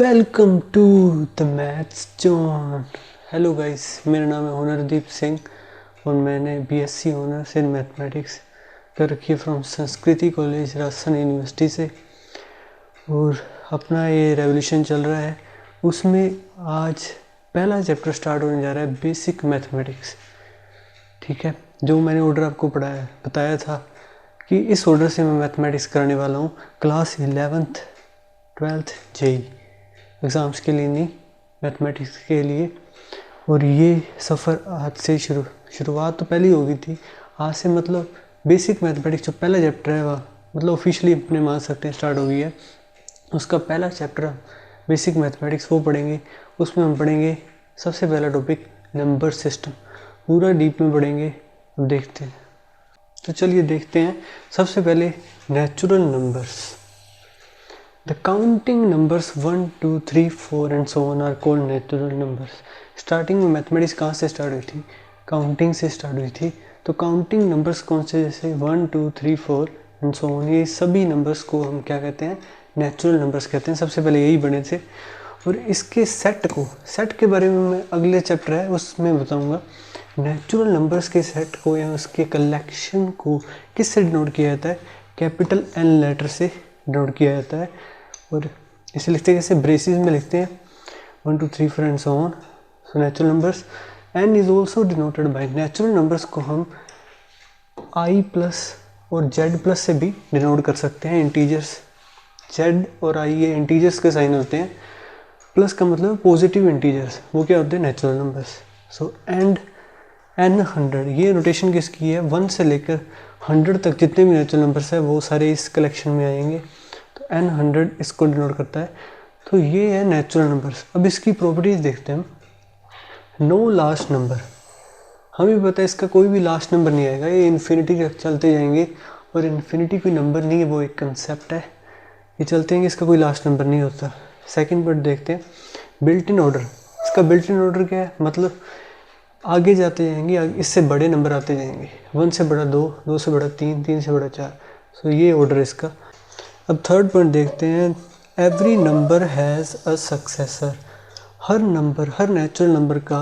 Welcome to the maths zone. Hello guys, मेरा नाम है हुनरदीप सिंह और मैंने बीएससी ऑनर्स इन मैथमेटिक्स कर रखी है फ्रॉम संस्कृति कॉलेज राजस्थान यूनिवर्सिटी से। और अपना ये रेवोल्यूशन चल रहा है, उसमें आज पहला चैप्टर स्टार्ट होने जा रहा है, बेसिक मैथमेटिक्स। ठीक है, जो मैंने ऑर्डर आपको पढ़ाया बताया था कि इस ऑर्डर से मैं मैथमेटिक्स कराने वाला हूँ class 11th 12th JEE exams के लिए, नहीं मैथमेटिक्स के लिए। और ये सफ़र आज से शुरुआत तो पहले ही हो गई थी। आज से मतलब बेसिक मैथमेटिक्स जो पहला चैप्टर है वह मतलब ऑफिशियली अपने मान सकते हैं स्टार्ट हो गई है। उसका पहला चैप्टर बेसिक मैथमेटिक्स वो पढ़ेंगे। उसमें हम पढ़ेंगे सबसे पहला टॉपिक नंबर सिस्टम, पूरा डीप में पढ़ेंगे। अब देखते हैं, तो चलिए देखते हैं। सबसे पहले natural numbers. The counting numbers 1, 2, 3, 4 and so on are called natural numbers. Starting में मैथमेटिक्स कहाँ से स्टार्ट हुई थी? काउंटिंग से स्टार्ट हुई थी। तो काउंटिंग नंबर्स कौन से, जैसे 1, 2, 3, 4 एंड सो ऑन, ये सभी नंबर्स को हम क्या कहते हैं? नेचुरल नंबर्स कहते हैं। सबसे पहले यही बने थे। और इसके सेट के बारे में मैं अगले चैप्टर है उसमें बताऊँगा। नेचुरल नंबर्स के सेट को या उसके कलेक्शन को किससे डिनोट किया जाता है? कैपिटल एन लेटर से डिनोट किया जाता है। और इसे लिखते हैं कैसे? ब्रेसिस में लिखते हैं 1, 2, 3, 4 and so on. So natural numbers N is also denoted by, natural numbers को हम आई प्लस और जेड प्लस से भी डिनोट कर सकते हैं। इंटीजर्स जेड और आई ये इंटीजर्स के साइन होते हैं। प्लस का मतलब पॉजिटिव इंटीजर्स, वो क्या होते हैं? Natural numbers. So and N 100, ये नोटेशन किसकी है? 1 से लेकर 100 तक जितने भी नेचुरल नंबर्स है वो सारे इस कलेक्शन में आएंगे। तो एन 100 इसको डिनोट करता है। तो ये है नेचुरल नंबर्स। अब इसकी प्रॉपर्टीज देखते हैं हम। नो लास्ट नंबर, हमें पता है इसका कोई भी लास्ट नंबर नहीं आएगा, ये इन्फिनिटी तक चलते जाएंगे। और इन्फिनिटी कोई नंबर नहीं है, वो एक कंसेप्ट है। ये चलते हैं, इसका कोई लास्ट नंबर नहीं होता। सेकेंड पार्ट देखते हैं, बिल्ट इन ऑर्डर। इसका बिल्ट इन ऑर्डर क्या है? मतलब आगे जाते जाएंगे, इससे बड़े नंबर आते जाएंगे। 1 से बड़ा 2, 2 से बड़ा 3, 3 से बड़ा 4। सो ये ऑर्डर है इसका। अब थर्ड पॉइंट देखते हैं, every number has a successor. Her number, her natural number का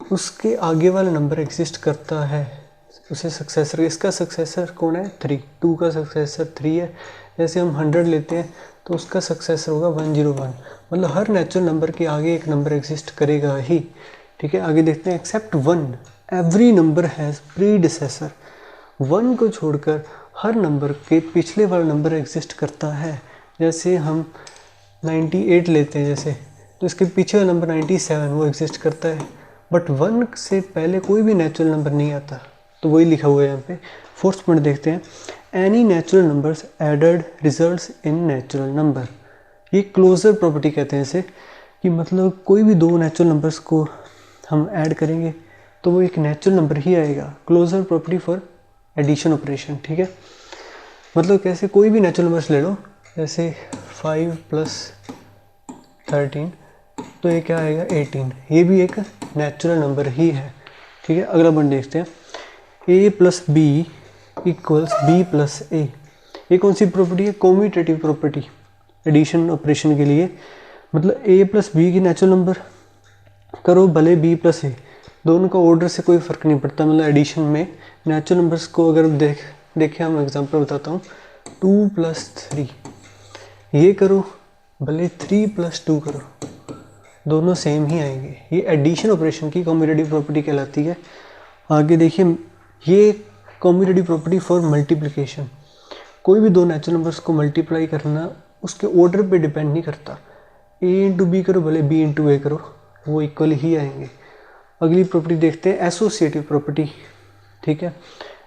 उसके आगे वाला नंबर एग्जिस्ट करता है, उसे सक्सेसर। इसका सक्सेसर कौन है? 3। 2 का सक्सेसर 3 है। जैसे हम 100 लेते हैं तो उसका सक्सेसर होगा 101। मतलब हर नेचुरल नंबर के आगे एक नंबर एग्जिस्ट करेगा ही। ठीक है, आगे देखते हैं, except 1 every number has predecessor. 1 को छोड़कर हर नंबर के पिछले वाला नंबर एग्जिस्ट करता है। जैसे हम 98 लेते हैं जैसे, तो इसके पीछे वाला नंबर 97 वो एग्जिस्ट करता है। बट 1 से पहले कोई भी नेचुरल नंबर नहीं आता, तो वही लिखा हुआ है यहाँ पे। फोर्थ पॉइंट देखते हैं, any natural numbers added results in natural number. ये क्लोजर प्रॉपर्टी कहते हैं इसे, कि मतलब कोई भी दो नेचुरल नंबर्स को हम ऐड करेंगे तो वो एक नेचुरल नंबर ही आएगा। Closure property for addition operation. ठीक है, मतलब कैसे? कोई भी नेचुरल नंबर्स ले लो, जैसे 5 + 13, तो ये क्या आएगा? 18। ये भी एक नेचुरल नंबर ही है। ठीक है, अगला पॉइंट देखते हैं, a + b = b + a। ये कौन सी प्रॉपर्टी है? कॉम्यूटेटिव प्रॉपर्टी एडिशन ऑपरेशन के लिए। मतलब a + b की नेचुरल नंबर करो, भले b + a, दोनों का ऑर्डर से कोई फ़र्क नहीं पड़ता। मतलब एडिशन में नेचुरल नंबर्स को अगर देखें हम एग्जांपल बताता हूँ, 2 + 3 ये करो, भले 3 + 2 करो, दोनों सेम ही आएंगे। ये एडिशन ऑपरेशन की कॉम्यूटेटिव प्रॉपर्टी कहलाती है। आगे देखिए, ये कॉम्यूटेटिव प्रॉपर्टी फॉर मल्टीप्लिकेशन। कोई भी दो नेचुरल नंबर्स को मल्टीप्लाई करना उसके ऑर्डर पे डिपेंड नहीं करता। a × b करो, भले b × a करो, वो इक्वल ही आएंगे। अगली प्रॉपर्टी देखते हैं, एसोसिएटिव प्रॉपर्टी। ठीक है,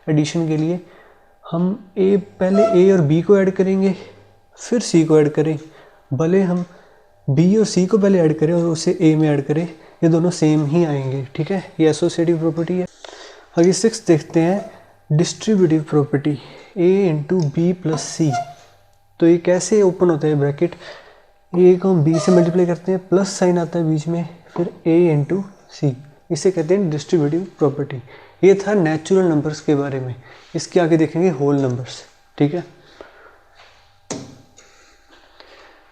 एडिशन के लिए हम पहले a और b को ऐड करेंगे, फिर c को ऐड करें, भले हम b और c को पहले ऐड करें और उसे a में ऐड करें, ये दोनों सेम ही आएंगे। ठीक है, ये एसोसिएटिव प्रॉपर्टी है। आगे 6 देखते हैं, distributive property, a × b + c। तो ये कैसे ओपन होता है ब्रैकेट? a को हम b से मल्टीप्लाई करते हैं, प्लस साइन आता है बीच में, फिर a × c, इसे कहते हैं डिस्ट्रीब्यूटिव प्रॉपर्टी। ये था नेचुरल नंबर्स के बारे में। इसके आगे देखेंगे होल नंबर्स। ठीक है,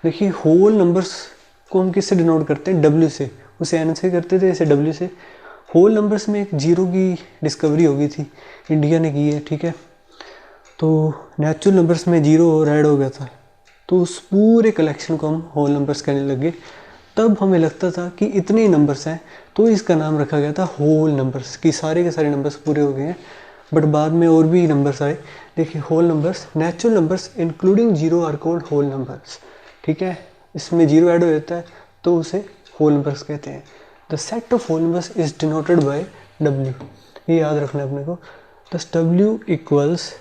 देखिए होल नंबर्स को हम किससे डिनोट करते हैं, डब्ल्यू से, उसे एन से करते थे, इसे डब्ल्यू से। होल नंबर्स में एक जीरो की डिस्कवरी हो गई थी, इंडिया ने की है, ठीक है। तो नेचुरल नंबर्स में जीरो और ऐड हो गया था, तो उस पूरे कलेक्शन को हम होल नंबर्स कहने लगे। तब हमें लगता था कि इतने ही नंबर्स हैं, तो इसका नाम रखा गया था होल नंबर्स, कि सारे के सारे नंबर्स पूरे हो गए हैं। बट बाद में और भी नंबर्स आए। देखिए whole numbers, natural numbers including zero are called whole numbers, ठीक है। इसमें जीरो ऐड हो जाता है तो उसे होल नंबर्स कहते हैं। The set of whole numbers is denoted by W, ये याद रखना है अपने को। दस डब्ल्यू इक्वल्स,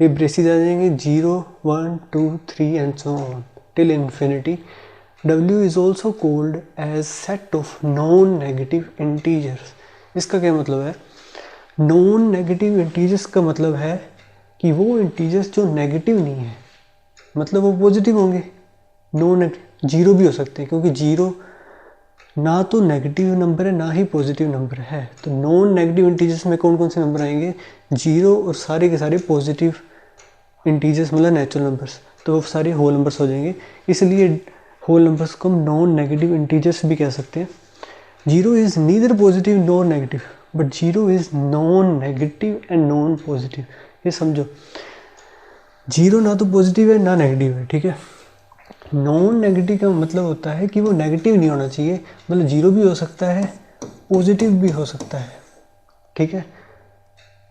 ये ब्रेसिस आ जाएंगे 0 1 2 3 and so on till infinity. W is also called as set of non-negative integers। इसका क्या मतलब है, नॉन नेगेटिव इंटीजर्स का मतलब है कि वो इंटीजर्स जो नेगेटिव नहीं है, मतलब वो पॉजिटिव होंगे। नॉन जीरो भी हो सकते हैं, क्योंकि जीरो ना तो नेगेटिव नंबर है ना ही पॉजिटिव नंबर है। तो नॉन नेगेटिव इंटीजर्स में कौन कौन से नंबर आएंगे, जीरो और सारे के सारे पॉजिटिव इंटीजर्स, मतलब नेचुरल नंबर्स, तो वो सारे होल नंबर्स हो जाएंगे। इसलिए होल नंबर्स को हम नॉन नेगेटिव इंटीजर्स भी कह सकते हैं। Zero is neither positive nor negative, but zero is non negative and non positive. ये समझो, जीरो ना तो पॉजिटिव है ना नेगेटिव है, ठीक है। नॉन नेगेटिव का मतलब होता है कि वो नेगेटिव नहीं होना चाहिए, मतलब जीरो भी हो सकता है पॉजिटिव भी हो सकता है, ठीक है।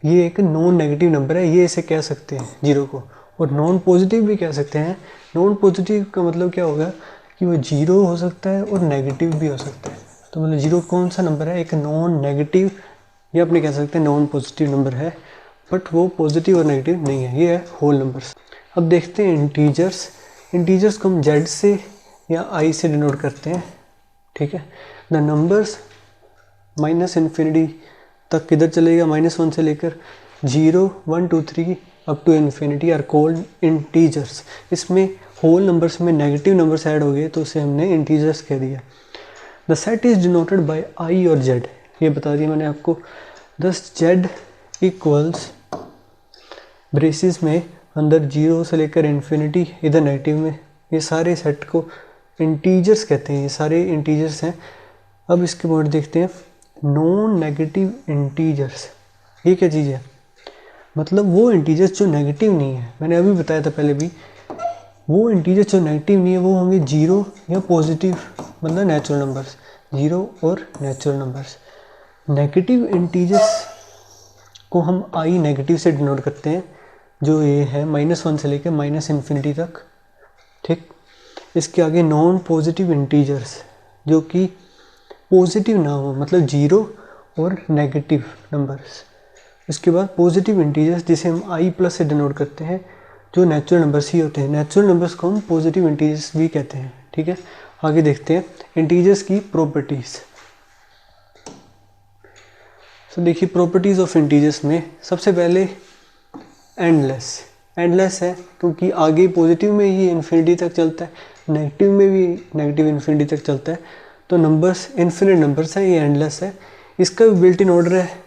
ये एक नॉन नेगेटिव नंबर है, ये इसे कह सकते हैं जीरो को। और नॉन पॉजिटिव भी कह सकते हैं। नॉन पॉजिटिव का मतलब क्या होगा कि वो जीरो हो सकता है और नेगेटिव भी हो सकता है। तो मतलब जीरो कौन सा नंबर है, एक नॉन नेगेटिव या अपने कह सकते हैं नॉन पॉजिटिव नंबर है, बट वो पॉजिटिव और नेगेटिव नहीं है। ये है होल नंबर्स। अब देखते हैं इंटीजर्स। इंटीजर्स को हम जेड से या आई से डिनोट करते हैं, ठीक है। द नंबर्स माइनस इन्फिनिटी तक किधर चलेगा, -1 से लेकर 0 1 2 3 up to infinity are called integers. इसमें होल नंबर्स में नेगेटिव नंबर्स ऐड हो गए तो उसे हमने इंटीजर्स कह दिया। The set is denoted by I और जेड, ये बता दिया मैंने आपको। दस जेड इक्वल्स ब्रेसिस में अंदर 0 से लेकर इन्फिनिटी, इधर नेगेटिव में, ये सारे सेट को इंटीजर्स कहते हैं, ये सारे इंटीजर्स हैं। अब इसके बाद देखते हैं नॉन नेगेटिव इंटीजर्स। ये क्या चीज़ है, मतलब वो इंटीजर्स जो नेगेटिव नहीं है। मैंने अभी बताया था पहले भी, वो इंटीजर्स जो नेगेटिव नहीं है वो होंगे जीरो या पॉजिटिव, मतलब नेचुरल नंबर्स, जीरो और नेचुरल नंबर्स। नेगेटिव इंटीजर्स को हम आई नेगेटिव से डिनोट करते हैं, जो ये है -1 से लेकर -इन्फिनिटी तक, ठीक। इसके आगे नॉन पॉजिटिव इंटीजर्स जो कि पॉजिटिव ना हो, मतलब जीरो और नेगेटिव नंबर्स। इसके बाद पॉजिटिव इंटीजर्स जिसे हम आई प्लस से डिनोट करते हैं, जो नेचुरल नंबर्स ही होते हैं। नेचुरल नंबर्स को हम पॉजिटिव इंटीजर्स भी कहते हैं, ठीक है। आगे देखते हैं इंटीजर्स की प्रॉपर्टीज़। तो देखिए प्रॉपर्टीज़ ऑफ इंटीजर्स में सबसे पहले एंडलेस। एंडलेस है क्योंकि आगे पॉजिटिव में ही इन्फिनिटी तक चलता है, नेगेटिव में भी नेगेटिव इन्फिनिटी तक चलता है, तो नंबर्स इन्फिनिट नंबर्स हैं, ये एंडलेस है। इसका भी बिल्ट इन ऑर्डर है।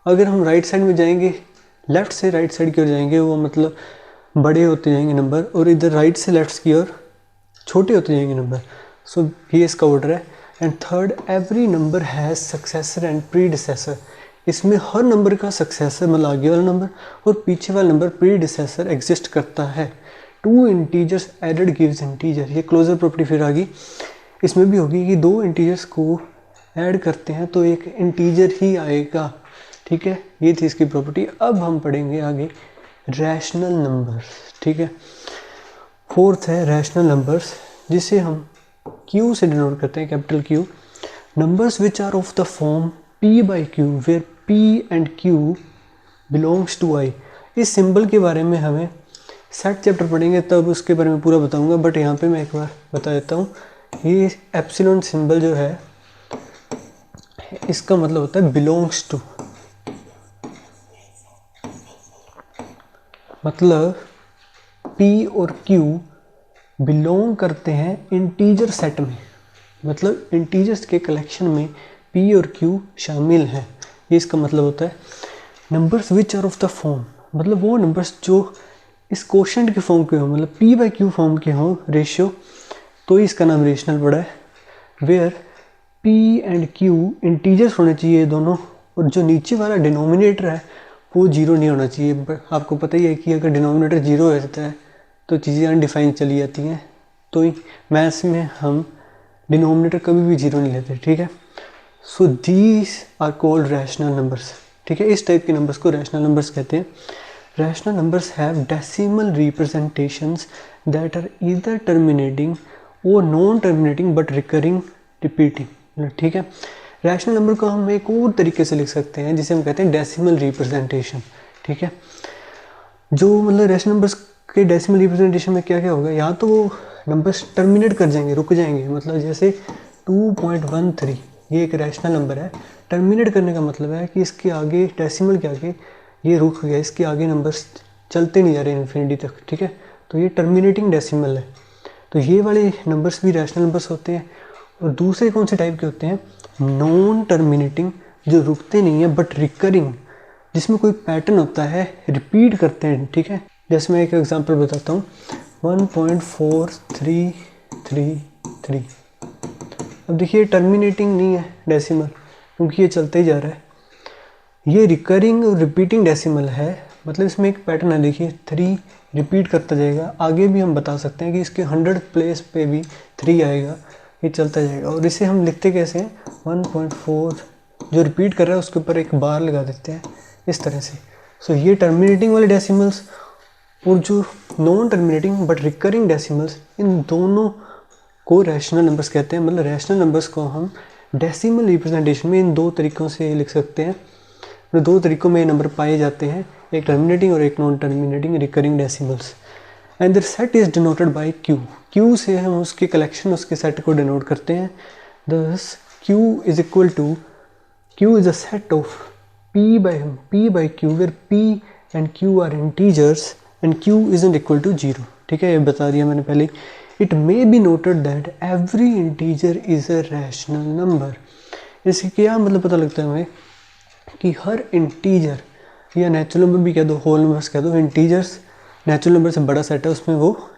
अगर हम राइट साइड में जाएंगे, लेफ़्ट से राइट साइड की ओर जाएंगे, वो मतलब बड़े होते जाएंगे नंबर, और इधर राइट से लेफ्ट की ओर छोटे होते जाएंगे नंबर। सो ये इसका ऑर्डर है। And third, every number has successor and predecessor. इसमें हर नंबर का सक्सेसर मतलब आगे वाला नंबर और पीछे वाला नंबर प्रीडिसेसर एग्जिस्ट करता है। Two integers added gives integer, ये क्लोजर प्रॉपर्टी फिर आ गई। इसमें भी होगी कि दो इंटीजर्स को ऐड करते हैं तो एक इंटीजर ही आएगा, ठीक है। ये थी इसकी प्रॉपर्टी। अब हम पढ़ेंगे आगे रैशनल नंबर्स, ठीक है। फोर्थ है रैशनल नंबर्स, जिसे हम क्यू से डिनोट करते हैं, capital Q. Numbers which are of the form p by Q where p and q belongs to i। इस सिंबल के बारे में हमें सेट चैप्टर पढ़ेंगे तब उसके बारे में पूरा बताऊंगा, बट यहाँ पे मैं एक बार बता देता हूँ। ये एप्सिलॉन सिंबल जो है इसका मतलब होता है बिलोंग्स टू, मतलब p और q बिलोंग करते हैं इंटीजर सेट में, मतलब इंटीजर्स के कलेक्शन में p और q शामिल हैं। ये इसका मतलब होता है। Numbers which are of the form, मतलब वो नंबर्स जो इस कोशेंट के फॉर्म के हों, मतलब p बाई q फॉर्म के हों, रेशियो तो ही इसका नाम रेशनल पड़ा है। Where P and Q integers होने चाहिए दोनों, और जो नीचे वाला डिनोमिनेटर है वो जीरो नहीं होना चाहिए। आपको पता ही है कि अगर डिनोमिनेटर जीरो हो जाता है तो चीज़ें अनडिफाइंड चली जाती हैं। तो मैथ्स में हम डिनोमिनेटर कभी भी जीरो नहीं लेते, ठीक है। So these are called rational numbers, ठीक है। इस टाइप के नंबर्स को रैशनल नंबर्स कहते हैं। Rational numbers have decimal representations that are either terminating और non terminating but recurring repeating, ठीक है। रैशनल नंबर को हम एक और तरीके से लिख सकते हैं जिसे हम कहते हैं डेसिमल रिप्रेजेंटेशन, ठीक है। जो मतलब रैशनल नंबर्स के डेसिमल रिप्रेजेंटेशन में क्या क्या होगा, या तो वो नंबर्स टर्मिनेट कर जाएंगे, रुक जाएंगे, मतलब जैसे 2.13 ये एक रैशनल नंबर है। टर्मिनेट करने का मतलब है कि इसके आगे डेसिमल के आगे ये रुक गया, इसके आगे नंबर्स चलते नहीं जा रहे इन्फिनिटी तक, ठीक है। तो ये टर्मिनेटिंग डेसिमल है। तो ये वाले नंबर्स भी रैशनल नंबर्स होते हैं। और दूसरे कौन से टाइप के होते हैं, नॉन टर्मिनेटिंग, जो रुकते नहीं है बट रिकरिंग, जिसमें कोई पैटर्न होता है, रिपीट करते हैं, ठीक है। जैसे मैं एक एग्जांपल बताता हूँ, 1.4333। अब देखिए टर्मिनेटिंग नहीं है डेसिमल, क्योंकि ये चलते ही जा रहा है। ये रिकरिंग और रिपीटिंग डेसिमल है, मतलब इसमें एक पैटर्न है। देखिए 3 रिपीट करता जाएगा, आगे भी हम बता सकते हैं कि इसके 100 प्लेस पे भी 3 आएगा, ये चलता जाएगा। और इसे हम लिखते कैसे हैं, 1.4 जो रिपीट कर रहा है उसके ऊपर एक बार लगा देते हैं इस तरह से। सो ये टर्मिनेटिंग वाले डेसिमल्स और जो non terminating but recurring decimals, इन दोनों को रैशनल नंबर्स कहते हैं। मतलब रैशनल नंबर्स को हम डेसिमल रिप्रेजेंटेशन में इन दो तरीक़ों से लिख सकते हैं। दो तरीक़ों में ये नंबर पाए जाते हैं, एक टर्मिनेटिंग और एक non terminating recurring decimals. And their set is denoted by Q. Q से हम उसके कलेक्शन, उसके सेट को डिनोट करते हैं। This Q is equal to, Q is a set of p by q where p and q are integers and q isn't equal to 0, ठीक है। ये बता दिया मैंने पहले। It may be noted that every integer is a rational number। इससे क्या मतलब पता लगता है हमें कि हर इंटीजर, या नेचुरल नंबर भी कह दो, होल नंबर्स कह दो, इंटीजर्स नेचुरल नंबर से बड़ा सेट है, उसमें वो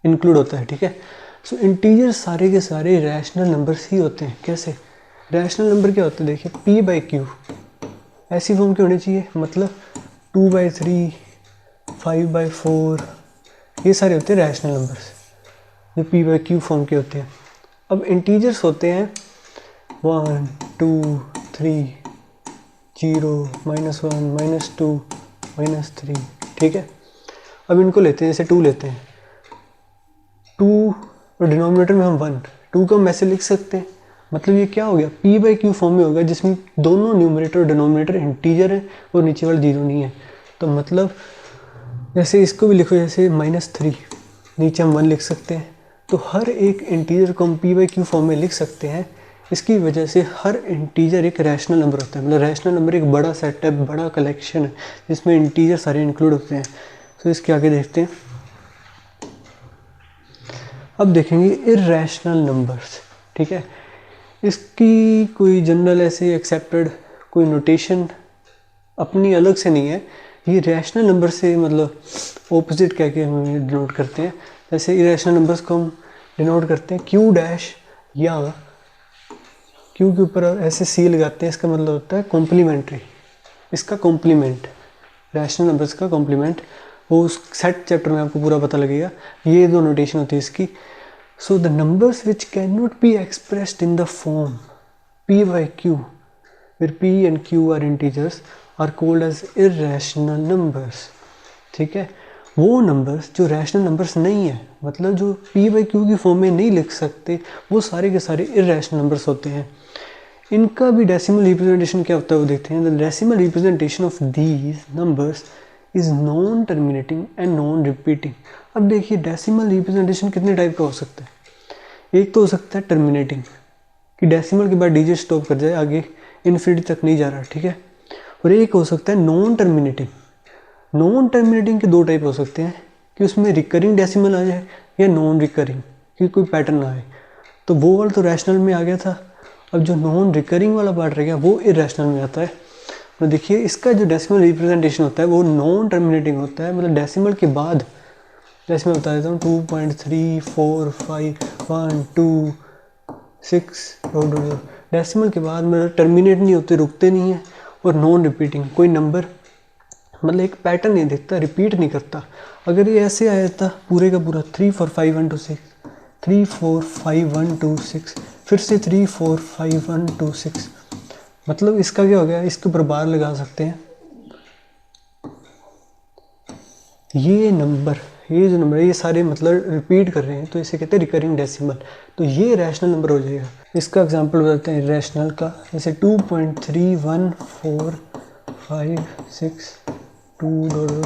इंक्लूड होता है, ठीक है। सो इंटीजर सारे के सारे रैशनल नंबर्स ही होते हैं। कैसे रैशनल नंबर क्या होते हैं, देखिए p by q ऐसी फॉर्म की होनी चाहिए, मतलब 2/3, 5/4, ये सारे होते हैं रैशनल नंबर्स जो p by q फॉर्म के होते हैं। अब इंटीजर्स होते हैं 1, 2, 3, 0, -1, -2, -3, ठीक है। अब इनको लेते हैं, जैसे 2 लेते हैं, 2 और डिनोमिनेटर में हम 1, 2 को हम ऐसे लिख सकते हैं। मतलब ये क्या हो गया, p by q फॉर्म में होगा, जिसमें दोनों न्यूमरेटर और डिनोमिनेटर इंटीजर है और नीचे वाला 0 नहीं है। तो मतलब जैसे इसको भी लिखो, जैसे -3, नीचे हम 1 लिख सकते हैं। तो हर एक इंटीजर को हम p by q फॉर्म में लिख सकते हैं। इसकी वजह से हर इंटीजर एक रैशनल नंबर होता है। मतलब रैशनल नंबर एक बड़ा सेट है, बड़ा कलेक्शन है, जिसमें इंटीजर सारे इंक्लूड होते हैं। तो इसके आगे देखते हैं। अब देखेंगे इर्रेशनल नंबर्स, ठीक है। इसकी कोई जनरल ऐसे एक्सेप्टेड कोई नोटेशन अपनी अलग से नहीं है। ये रैशनल नंबर से मतलब ऑपोजिट कह के हम डिनोट करते हैं। जैसे इरेशनल नंबर्स को हम डिनोट करते हैं क्यू डैश, या क्यू के ऊपर ऐसे सी लगाते हैं, इसका मतलब होता है कॉम्प्लीमेंट्री। इसका कॉम्प्लीमेंट, रैशनल नंबर्स का कॉम्प्लीमेंट, वो उस सेट चैप्टर में आपको पूरा पता लगेगा। ये दो नोटेशन होती है इसकी। So the numbers which cannot be expressed in the form p by q, where p and q are integers, are called as irrational numbers, ठीक है। वो नंबर्स जो रैशनल नंबर्स नहीं है, मतलब जो p by q की फॉर्म में नहीं लिख सकते, वो सारे के सारे इर्रेशनल नंबर्स होते हैं। इनका भी डेसिमल रिप्रेजेंटेशन क्या होता है वो देखते हैं। The decimal representation of these numbers is non terminating and non repeating. अब देखिए डेसिमल रिप्रेजेंटेशन कितने टाइप का हो सकता है। एक तो हो सकता है टर्मिनेटिंग, कि डेसिमल के बाद डिजिट स्टॉप कर जाए, आगे इन्फिनिटी तक नहीं जा रहा, ठीक है। और एक हो सकता है नॉन टर्मिनेटिंग। नॉन टर्मिनेटिंग के दो टाइप हो सकते हैं, कि उसमें रिकरिंग डेसिमल आ जाए या नॉन रिकरिंग, कि कोई पैटर्न ना आए। तो वो वाला तो रैशनल में आ गया था। अब जो नॉन रिकरिंग वाला पार्ट रह गया वो इरेशनल में आता है। तो देखिए इसका जो डेसिमल रिप्रेजेंटेशन होता है वो नॉन टर्मिनेटिंग होता है, मतलब डेसिमल के बाद जैसे मैं बता देता हूँ 2.34512 डेसिमल के बाद मतलब टर्मिनेट नहीं होते, रुकते नहीं है, और नॉन रिपीटिंग, कोई नंबर मतलब एक पैटर्न नहीं दिखता, रिपीट नहीं करता। अगर ये ऐसे आया था पूरे का पूरा 34512 34512 फिर से 34512 मतलब इसका क्या हो गया, इसके ऊपर बार लगा सकते हैं। ये नंबर, ये जो नंबर है ये सारे मतलब रिपीट कर रहे हैं, तो इसे कहते हैं रिकरिंग डेसिमल। तो ये रैशनल नंबर हो जाएगा। इसका एग्जांपल बताते हैं रैशनल का, जैसे 2.31456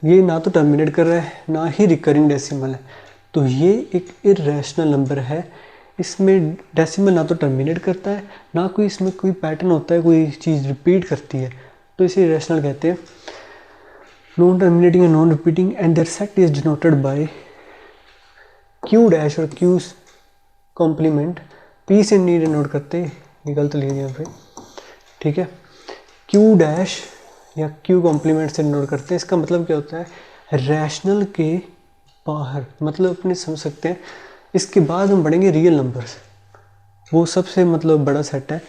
ये ना तो टर्मिनेट कर रहा है ना ही रिकरिंग डेसिमल है, तो ये एक इररेशनल नंबर है। इसमें डेसिमल ना तो टर्मिनेट करता है, ना कोई इसमें कोई पैटर्न होता है, कोई चीज़ रिपीट करती है, तो इसे इररेशनल कहते हैं। Non terminating and non repeating and their set is denoted by Q dash और क्यू कॉम्प्लीमेंट। पी से नहीं डिनोट करते, ये गलत लिख दिया पे, ठीक है। क्यू डैश या क्यू कॉम्प्लीमेंट से डिनोट करते हैं। इसका मतलब क्या होता है, रैशनल के बाहर, मतलब अपने समझ सकते हैं। इसके बाद हम पढ़ेंगे रियल नंबर्स, वो सबसे मतलब बड़ा सेट है।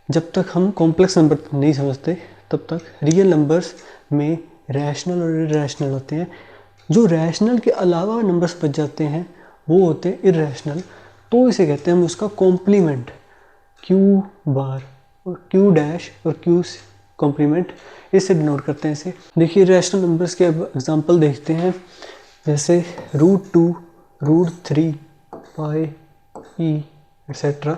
जब तक हम कॉम्प्लेक्स नंबर नहीं समझते तब तक रियल नंबर्स में रैशनल और इररेशनल होते हैं। जो रैशनल के अलावा नंबर्स बच जाते हैं वो होते हैं इररेशनल, तो इसे कहते हैं हम उसका कॉम्प्लीमेंट। क्यू बार और क्यू डैश और क्यू कॉम्प्लीमेंट, इससे डिनोट करते हैं इसे। देखिए रैशनल नंबर्स के अब एग्जांपल देखते हैं, जैसे √2, √3, पाई, ई एक्सेट्रा।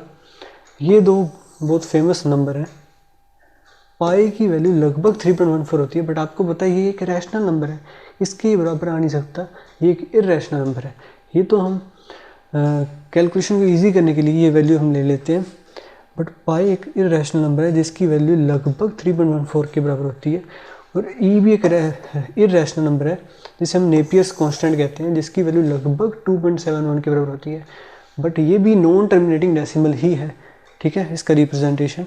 ये दो बहुत फेमस नंबर हैं। पाई की वैल्यू लगभग 3.14 होती है, बट आपको पता है ये एक रैशनल नंबर है, इसके बराबर आ नहीं सकता, ये एक इररेशनल नंबर है। ये तो हम कैलकुलेशन को इजी करने के लिए ये वैल्यू हम ले लेते हैं, बट पाई एक इररेशनल नंबर है जिसकी वैल्यू लगभग 3.14 के बराबर होती है। और ई भी एक इररेशनल नंबर है जिसे हम नेपियर्स कांस्टेंट कहते हैं, जिसकी वैल्यू लगभग 2.71 के बराबर होती है, बट ये भी नॉन टर्मिनेटिंग डेसिमल ही है, ठीक है, इसका रिप्रेजेंटेशन।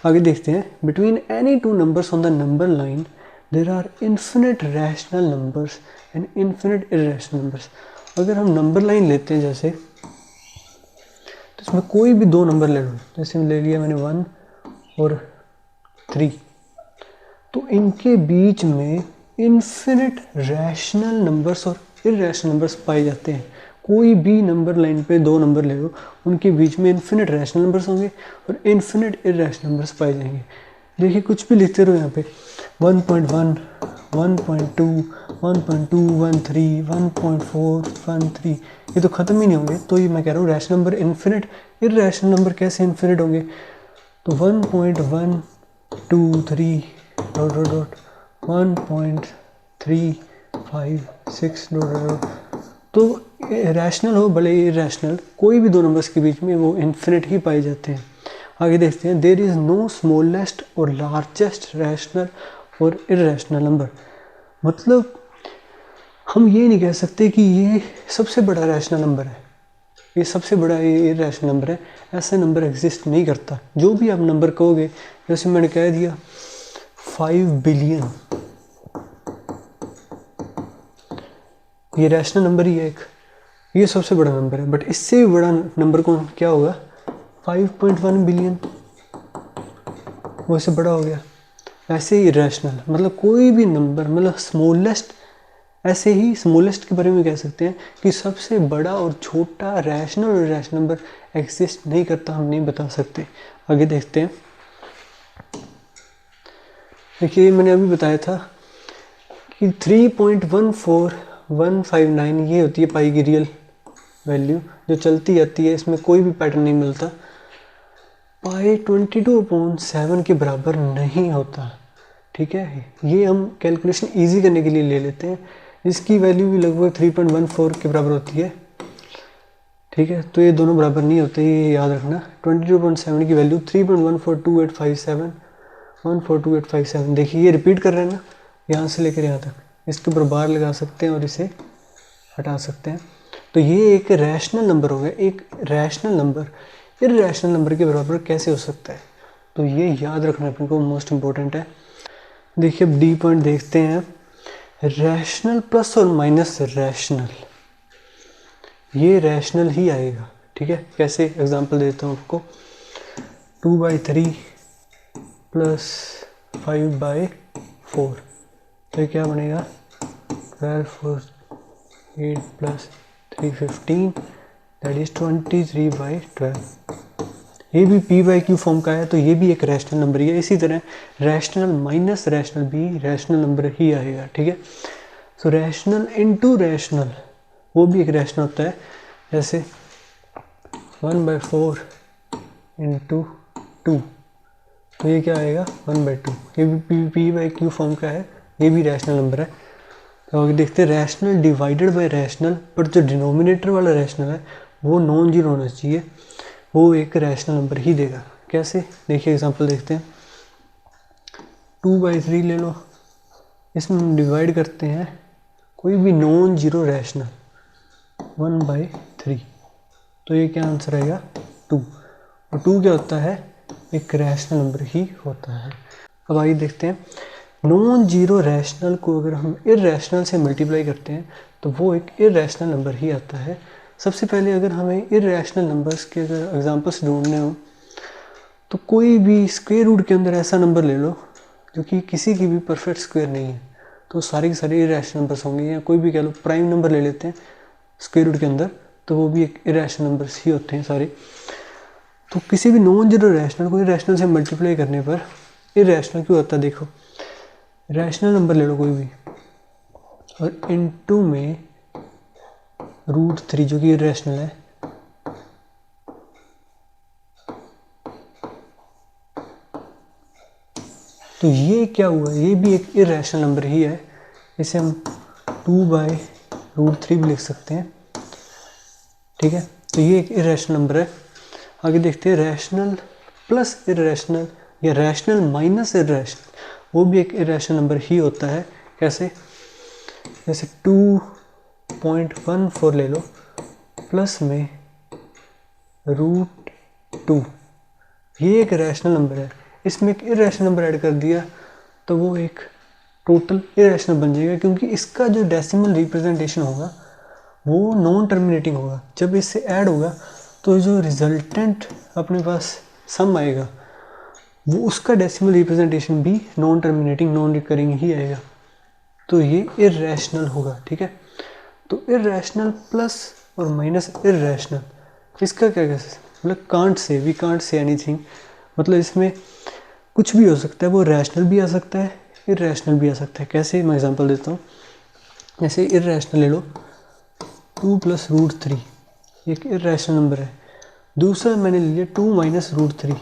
आगे देखते हैं, between any two numbers on the number line there are infinite rational numbers and infinite irrational numbers. अगर हम नंबर लाइन लेते हैं जैसे, तो इसमें कोई भी दो नंबर ले लो, जैसे ले लिया मैंने 1 और 3, तो इनके बीच में इन्फिनिट रैशनल नंबर्स और इररेशनल नंबर्स पाए जाते हैं। कोई भी नंबर लाइन पे दो नंबर ले लो, उनके बीच में इन्फिनिट रैशनल नंबर्स होंगे और इन्फिनिट इररेशनल नंबर्स पाए जाएंगे। देखिए कुछ भी लिखते रहो यहाँ पे, 1.1, 1.2, 1.2, 1.3, 1.4, 1.3, ये तो ख़त्म ही नहीं होंगे। तो ये मैं कह रहा हूँ rational number infinite, irrational number कैसे इन्फिनिट होंगे, तो 1.1, 2, 3, ... 1.356 ... तो रैशनल हो भले इररेशनल, कोई भी दो नंबर्स के बीच में वो इन्फिनिट ही पाए जाते हैं। आगे देखते हैं, देयर इज़ नो स्मॉलेस्ट और लार्जेस्ट रैशनल और इररेशनल नंबर। मतलब हम ये नहीं कह सकते कि ये सबसे बड़ा रैशनल नंबर है, ये सबसे बड़ा इररेशनल नंबर है, ऐसा नंबर एग्जिस्ट नहीं करता। जो भी आप नंबर कहोगे, जैसे मैंने कह दिया 5 बिलियन, ये रैशनल नंबर ही है एक, ये सबसे बड़ा नंबर है, बट इससे भी बड़ा नंबर कौन क्या होगा, 5.1 बिलियन, वो इससे बड़ा हो गया। ऐसे ही इररेशनल मतलब कोई भी नंबर, मतलब स्मॉलेस्ट, ऐसे ही स्मॉलेस्ट के बारे में कह सकते हैं कि सबसे बड़ा और छोटा रैशनल और इररेशनल नंबर एग्जिस्ट नहीं करता, हम नहीं बता सकते। आगे देखते हैं, देखिए मैंने अभी बताया था कि 3.14159 ये होती है पाई की रियल वैल्यू जो चलती जाती है, इसमें कोई भी पैटर्न नहीं मिलता। पाई 22/7 के बराबर नहीं होता, ठीक है। ये हम कैलकुलेशन इजी करने के लिए ले लेते हैं, इसकी वैल्यू भी लगभग 3.14 के बराबर होती है, ठीक है। तो ये दोनों बराबर नहीं होते, ये याद रखना। 22.7 की वैल्यू 3.142857 142.857। देखिए ये रिपीट कर रहे हैं ना, यहाँ से लेकर यहाँ तक, इसके ऊपर बार लगा सकते हैं और इसे हटा सकते हैं। तो ये एक रैशनल नंबर हो गया। एक रैशनल नंबर इररेशनल नंबर के बराबर कैसे हो सकता है, तो ये याद रखना अपने को मोस्ट इम्पोर्टेंट है। देखिए अब डी पॉइंट देखते हैं, रैशनल प्लस और माइनस रैशनल, ये रैशनल ही आएगा, ठीक है। कैसे एग्जांपल देता हूँ आपको, 2/3 प्लस 5/4, तो ये क्या बनेगा, 12 4 8 प्लस 3 15, दैट इज 23/12। ये भी p/q फॉर्म का है, तो ये भी एक रैशनल नंबर ही है। इसी तरह रैशनल माइनस रैशनल भी रैशनल नंबर ही आएगा, ठीक है। सो रैशनल इनटू रैशनल, वो भी एक रैशनल होता है, जैसे 1/4 इंटू 2, तो ये क्या आएगा 1/2। ये भी p/q फॉर्म का है, ये भी रैशनल नंबर है। तो आगे देखते हैं रैशनल डिवाइडेड बाय रैशनल, पर जो डिनोमिनेटर वाला रैशनल है वो नॉन जीरो होना चाहिए, वो एक रैशनल नंबर ही देगा। कैसे, देखिए एग्जांपल देखते हैं। 2/3 ले लो, इसमें हम डिवाइड करते हैं कोई भी नॉन जीरो रैशनल 1/3, तो ये क्या आंसर आएगा 2। और 2 क्या होता है, एक रैशनल नंबर ही होता है। अब आइए देखते हैं, नॉन जीरो रैशनल को अगर हम इररैशनल से मल्टीप्लाई करते हैं तो वो एक इररैशनल नंबर ही आता है। सबसे पहले अगर हमें इररैशनल नंबर्स के अगर एग्जांपल्स ढूंढने हो तो कोई भी स्क्वायर रूट के अंदर ऐसा नंबर ले लो जो कि किसी की भी परफेक्ट स्क्वायर नहीं है, तो सारे के सारे इररैशनल नंबर्स होंगे। या कोई भी कह लो प्राइम नंबर ले लेते हैं स्क्वायर रूट के अंदर, तो वो भी एक इररैशनल नंबर्स ही होते हैं सारे। तो किसी भी नॉन जीरो रैशनल को इररैशनल से मल्टीप्लाई करने पर इररैशनल क्यों होता है, देखो रैशनल नंबर ले लो कोई भी और इनटू में √3 जो कि इररैशनल है, तो ये क्या हुआ, ये भी एक इररैशनल नंबर ही है। इसे हम 2/√3 भी लिख सकते हैं, ठीक है। तो ये एक इररैशनल नंबर है। आगे देखते हैं रैशनल प्लस इररैशनल या रैशनल माइनस इररैशनल, वो भी एक इररैशनल नंबर ही होता है। कैसे, जैसे 2.14 ले लो प्लस में √2, ये एक रैशनल नंबर है। इसमें एक इररैशनल नंबर ऐड कर दिया तो वो एक टोटल इररैशनल बन जाएगा, क्योंकि इसका जो डेसिमल रिप्रेजेंटेशन होगा वो नॉन टर्मिनेटिंग होगा। जब इससे ऐड होगा तो जो रिजल्टेंट अपने पास सम आएगा वो उसका डेसिमल रिप्रेजेंटेशन भी नॉन टर्मिनेटिंग नॉन रिकरिंग ही आएगा, तो ये इररैशनल होगा, ठीक है। तो इररैशनल प्लस और माइनस इररैशनल, इसका क्या कह सकते, मतलब can't say we can't say anything, मतलब इसमें कुछ भी हो सकता है, वो रैशनल भी आ सकता है इररैशनल भी आ सकता है। कैसे, मैं एग्जांपल देता हूँ। जैसे इररैशनल ले लो 2 + √3, एक इररैशनल नंबर है। दूसरा मैंने लिया 2 - √3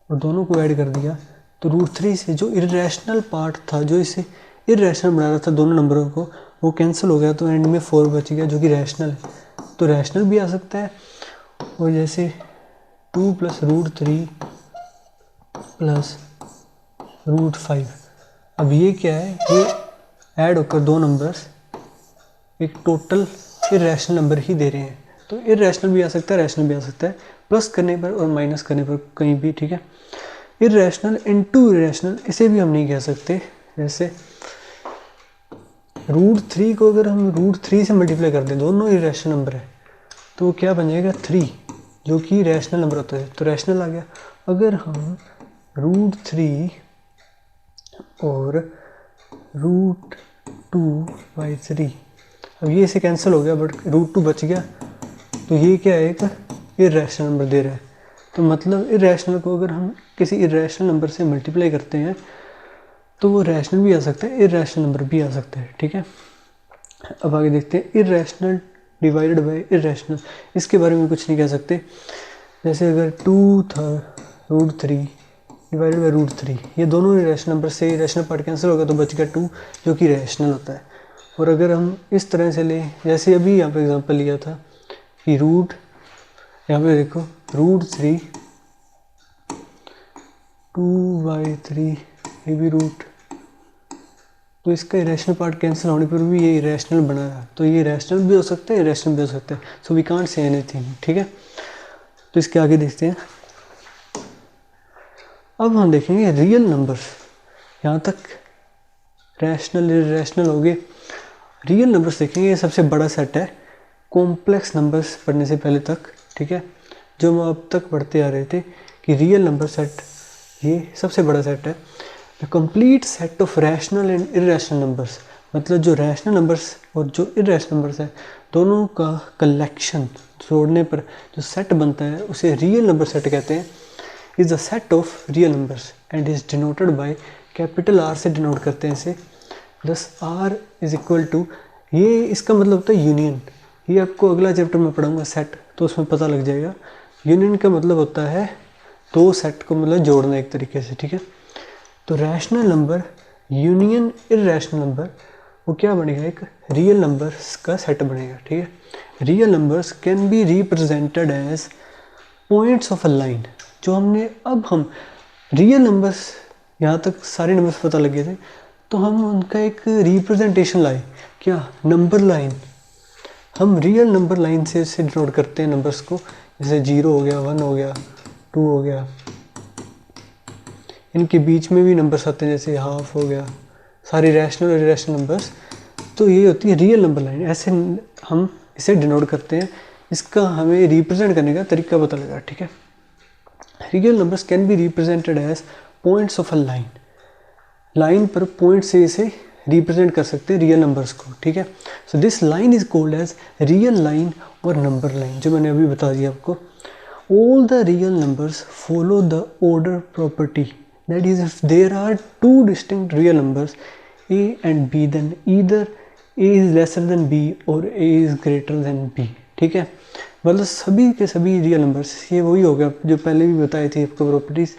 और दोनों को ऐड कर दिया, तो √3 से जो इररैशनल पार्ट था, जो इसे इररैशनल बना रहा था दोनों नंबरों को, वो कैंसिल हो गया, तो एंड में 4 बच गया जो कि रैशनल है। तो रैशनल भी आ सकता है। और जैसे 2 + √3 + √5, अब ये क्या है, ये ऐड होकर दो नंबर्स एक टोटल इररैशनल नंबर ही दे रहे हैं। तो इररैशनल भी आ सकता है, रैशनल भी आ सकता है, प्लस करने पर और माइनस करने पर कहीं भी, ठीक है। इररैशनल इनटू इररैशनल, इसे भी हम नहीं कह सकते। जैसे √3 को अगर हम √3 से मल्टीप्लाई कर दें, दोनों इररैशनल नंबर है, तो क्या बन जाएगा 3, जो कि रैशनल नंबर होता है, तो रैशनल आ गया। अगर हम √3 और √2/3, अब ये इसे कैंसिल हो गया बट √2 बच गया, तो ये क्या है, एक इररैशनल नंबर दे रहा है। तो मतलब इररैशनल को अगर हम किसी इररैशनल नंबर से मल्टीप्लाई करते हैं तो वो रैशनल भी आ सकता है, इररैशनल नंबर भी आ सकता है, ठीक है। अब आगे देखते हैं इररैशनल डिवाइडेड बाय इररैशनल, इसके बारे में कुछ नहीं कह सकते। जैसे अगर 2 था √3 डिवाइडेड बाय √3, ये दोनों इररैशनल नंबर से इररैशनल पार्ट कैंसिल होगा, तो बच गया 2 जो कि रैशनल होता है। और अगर हम इस तरह से लें, जैसे अभी यहाँ पे एग्जांपल लिया था कि यहाँ पे देखो √3 2/3, ये भी रूट, तो इसका इरेशनल पार्ट कैंसिल होने पर भी ये इरेशनल बना रहा, तो ये रैशनल भी हो सकता है, इरेशनल भी हो सकता है। So we can't say anything, ठीक है। तो इसके आगे देखते हैं। अब हम देखेंगे रियल नंबर्स। यहाँ तक रैशनल इरेशनल हो गए। रियल नंबर्स देखेंगे, ये सबसे बड़ा सेट है कॉम्प्लेक्स नंबर्स पढ़ने से पहले तक, ठीक है, जो हम अब तक पढ़ते आ रहे थे कि रियल नंबर सेट ये सबसे बड़ा सेट है। The complete set of rational and irrational numbers, मतलब जो रैशनल नंबर्स और जो इरेशनल नंबर्स है दोनों का कलेक्शन जोड़ने पर जो सेट बनता है उसे रियल नंबर सेट कहते हैं। Is the set of real numbers and is denoted by capital R से डिनोट करते हैं इसे। दस आर इज इक्वल टू, ये इसका मतलब होता है यूनियन। ये आपको अगला चैप्टर में पढ़ाऊंगा सेट, तो उसमें पता लग जाएगा। यूनियन का मतलब होता है दो सेट को मतलब जोड़ना एक तरीके से, ठीक है। तो rational number union irrational number वो क्या बनेगा, एक रियल नंबर्स का सेट बनेगा, ठीक है। Real numbers can be represented as points of a line. जो हमने अब हम रियल नंबर्स, यहाँ तक सारे नंबर्स पता लगे थे, तो हम उनका एक रिप्रेजेंटेशन लाए, क्या, नंबर लाइन। हम रियल नंबर लाइन से इसे डिनोट करते हैं नंबर्स को, जैसे 0 हो गया, 1 हो गया, 2 हो गया। इनके बीच में भी नंबर्स आते हैं, जैसे हाफ हो गया, सारी रैशनल और इरेशनल नंबर्स। तो ये होती है रियल नंबर लाइन, ऐसे हम इसे डिनोट करते हैं। इसका हमें रिप्रेजेंट करने का तरीका पता लगा, ठीक है। Real numbers can be represented as points of a line. Line पर पॉइंट से इसे रिप्रेजेंट कर सकते हैं रियल नंबर्स को, ठीक है। So this line is called as real line और नंबर लाइन, जो मैंने अभी बता दिया आपको। All the real numbers follow the order property, that is if there are two distinct real numbers a and b, then either a is lesser than b और a is greater than b, ठीक है। मतलब सभी के सभी real numbers, ये वही हो गया जो पहले भी बताई थी आपको प्रॉपर्टीज़,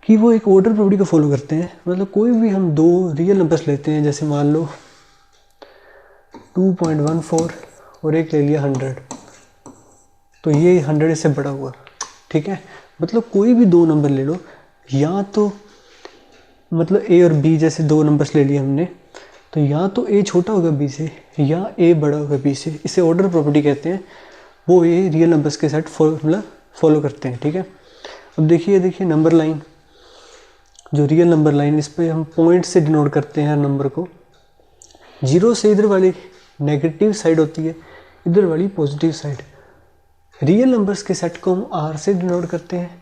कि वो एक ऑर्डर प्रॉपर्टी को फॉलो करते हैं। मतलब कोई भी हम दो रियल नंबर्स लेते हैं, जैसे मान लो 2.14 और एक ले लिया 100, तो ये 100 इससे बड़ा हुआ, ठीक है। मतलब कोई भी दो नंबर ले लो, या तो मतलब ए और बी जैसे दो नंबर्स ले लिए हमने, तो या तो ए छोटा होगा बी से या ए बड़ा होगा बी से, इसे ऑर्डर प्रॉपर्टी कहते हैं। वो ये रियल नंबर्स के सेट फॉलो करते हैं, ठीक है। अब देखिए नंबर लाइन, जो रियल नंबर लाइन, इस पर हम पॉइंट से डिनोट करते हैं नंबर को। 0 से इधर वाली नेगेटिव साइड होती है, इधर वाली पॉजिटिव साइड। रियल नंबर्स के सेट को हम आर से डिनोट करते हैं,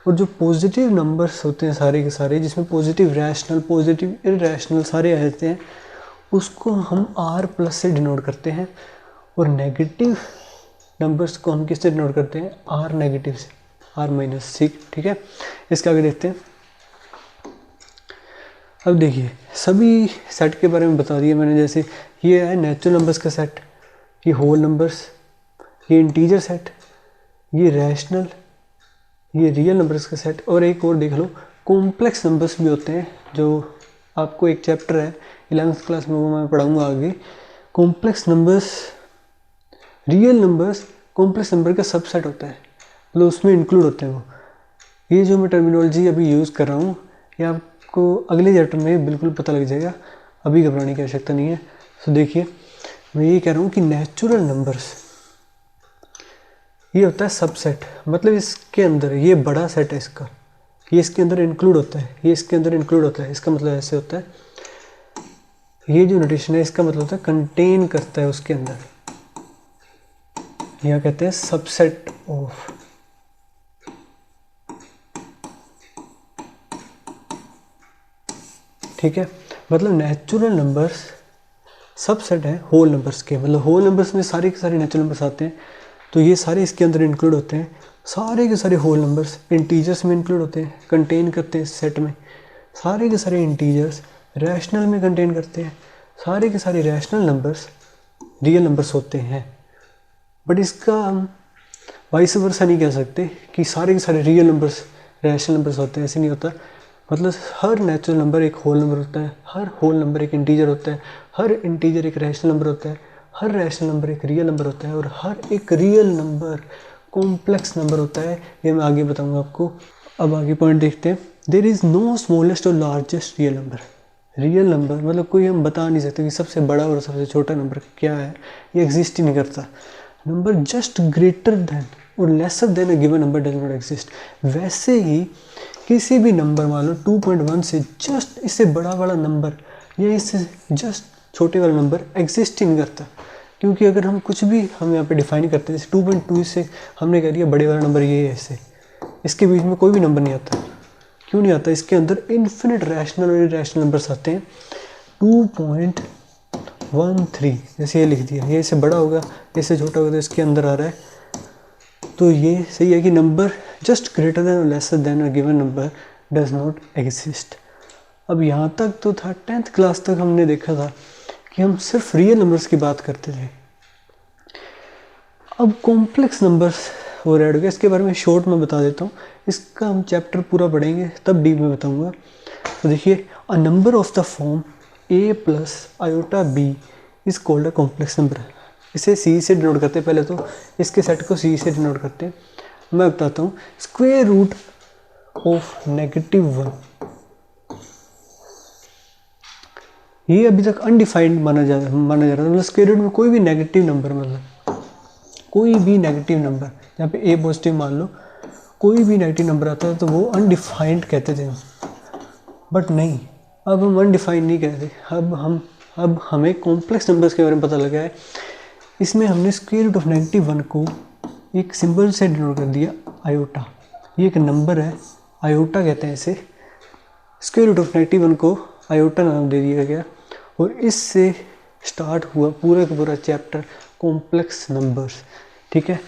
और जो पॉजिटिव नंबर्स होते हैं सारे के सारे, जिसमें पॉजिटिव रैशनल पॉजिटिव इरेशनल सारे आ जाते हैं, उसको हम आर प्लस से डिनोट करते हैं। और नेगेटिव नंबर्स को हम किससे डिनोट करते हैं, आर नेगेटिव से, आर माइनस, ठीक है। इसके आगे देखते हैं। अब देखिए सभी सेट के बारे में बता दिया मैंने, जैसे ये है नेचुरल नंबर्स का सेट, ये होल नंबर्स, ये इंटीजर सेट, ये रैशनल, ये रियल नंबर्स का सेट। और एक और देख लो, कॉम्प्लेक्स नंबर्स भी होते हैं, जो आपको एक चैप्टर है 11th क्लास में, वो मैं पढ़ाऊँगा आगे। Complex numbers, real numbers complex number का सबसेट होता है, मतलब उसमें इंक्लूड होते हैं वो। ये जो मैं टर्मिनोलॉजी अभी यूज़ कर रहा हूँ, ये आपको अगले चैप्टर में बिल्कुल पता लग जाएगा, अभी घबराने की आवश्यकता नहीं है। तो देखिए मैं ये कह रहा हूँ कि नेचुरल नंबर्स ये होता है सबसेट, मतलब इसके अंदर ये बड़ा सेट है इसका, ये इसके अंदर इंक्लूड होता है, ये इसके अंदर इंक्लूड होता है। इसका मतलब ऐसे होता है, ये जो नोटेशन है इसका मतलब होता है कंटेन करता है उसके अंदर, यहाँ कहते हैं सबसेट ऑफ। ठीक है, मतलब नेचुरल नंबर्स सबसेट है होल नंबर्स के, मतलब होल नंबर्स में सारे के सारे नेचुरल नंबर्स आते हैं, तो ये सारे इसके अंदर इंक्लूड होते हैं। सारे के सारे होल नंबर्स इंटीजर्स में इंक्लूड होते हैं, कंटेन करते हैं इस सेट में। सारे के सारे इंटीजर्स रैशनल में कंटेन करते हैं, सारे के सारे रैशनल नंबर्स रियल नंबर्स होते हैं। बट इसका हम वाइस वर्सा नहीं कह सकते कि सारे के सारे रियल नंबर्स रैशनल नंबर्स होते हैं, ऐसे नहीं होता। मतलब हर नेचुरल नंबर एक होल नंबर होता है, हर होल नंबर एक इंटीजर होता है, हर इंटीजर एक रैशनल नंबर होता है, हर रैशनल नंबर एक रियल नंबर होता है, और हर एक रियल नंबर कॉम्प्लेक्स नंबर होता है। ये मैं आगे बताऊंगा आपको। अब आगे पॉइंट देखते हैं। देयर इज़ नो स्मॉलेस्ट और largest real number. Real number मतलब कोई हम बता नहीं सकते कि सबसे बड़ा और सबसे छोटा नंबर क्या है, ये एग्जिस्ट ही नहीं करता। नंबर जस्ट ग्रेटर देन और lesser than a given number does not exist. वैसे ही किसी भी नंबर मान लो 2.1 से जस्ट इससे बड़ा नंबर ये इससे जस्ट छोटे वाला नंबर एग्जिस्ट ही नहीं करता, क्योंकि अगर हम कुछ भी हम यहाँ पे डिफाइन करते हैं, जैसे 2.2 से हमने कह दिया बड़े वाला नंबर ये है, ऐसे इसके बीच में कोई भी नंबर नहीं आता। क्यों नहीं आता? इसके अंदर इन्फिनिट रैशनल और इरेशनल नंबर्स आते हैं। 2.13 जैसे ये लिख दिया, ये इससे बड़ा होगा, इससे छोटा होगा, तो इसके अंदर आ रहा है। तो ये सही है कि नंबर जस्ट ग्रेटर देन और lesser than a given number does not exist. अब यहाँ तक तो था, 10th क्लास तक हमने देखा था कि हम सिर्फ रियल नंबर्स की बात करते थे। अब कॉम्प्लेक्स नंबर्स और ऐड हो गया, इसके बारे में शॉर्ट में बता देता हूँ, इसका हम चैप्टर पूरा पढ़ेंगे तब डीप में बताऊँगा। तो देखिए, a number of the form a plus iota b is called a complex number. इसे c से डिनोट करते हैं, पहले तो इसके सेट को c से डिनोट करते हैं। मैं बताता हूँ, स्क्वायर रूट ऑफ -1, ये अभी तक अनडिफाइंड माना जा रहा है। मतलब स्क्वायर रूट में कोई भी नेगेटिव नंबर, मतलब कोई भी नेगेटिव नंबर, यहाँ पे a पॉजिटिव मान लो, कोई भी नेगेटिव नंबर आता है तो वो अनडिफाइंड कहते थे हम। बट नहीं, अब हम अनडिफाइंड नहीं कहते, अब हमें कॉम्प्लेक्स नंबर्स के बारे में पता लगा है। इसमें हमने स्क्वायर रूट ऑफ -1 को एक सिंबल से डिनोट कर दिया, आयोटा। ये एक नंबर है, आयोटा कहते हैं इसे। स्क्वायर रूट ऑफ -1 को आयोटा नाम दे दिया गया, और इससे स्टार्ट हुआ पूरा का पूरा चैप्टर कॉम्प्लेक्स नंबर्स। ठीक है,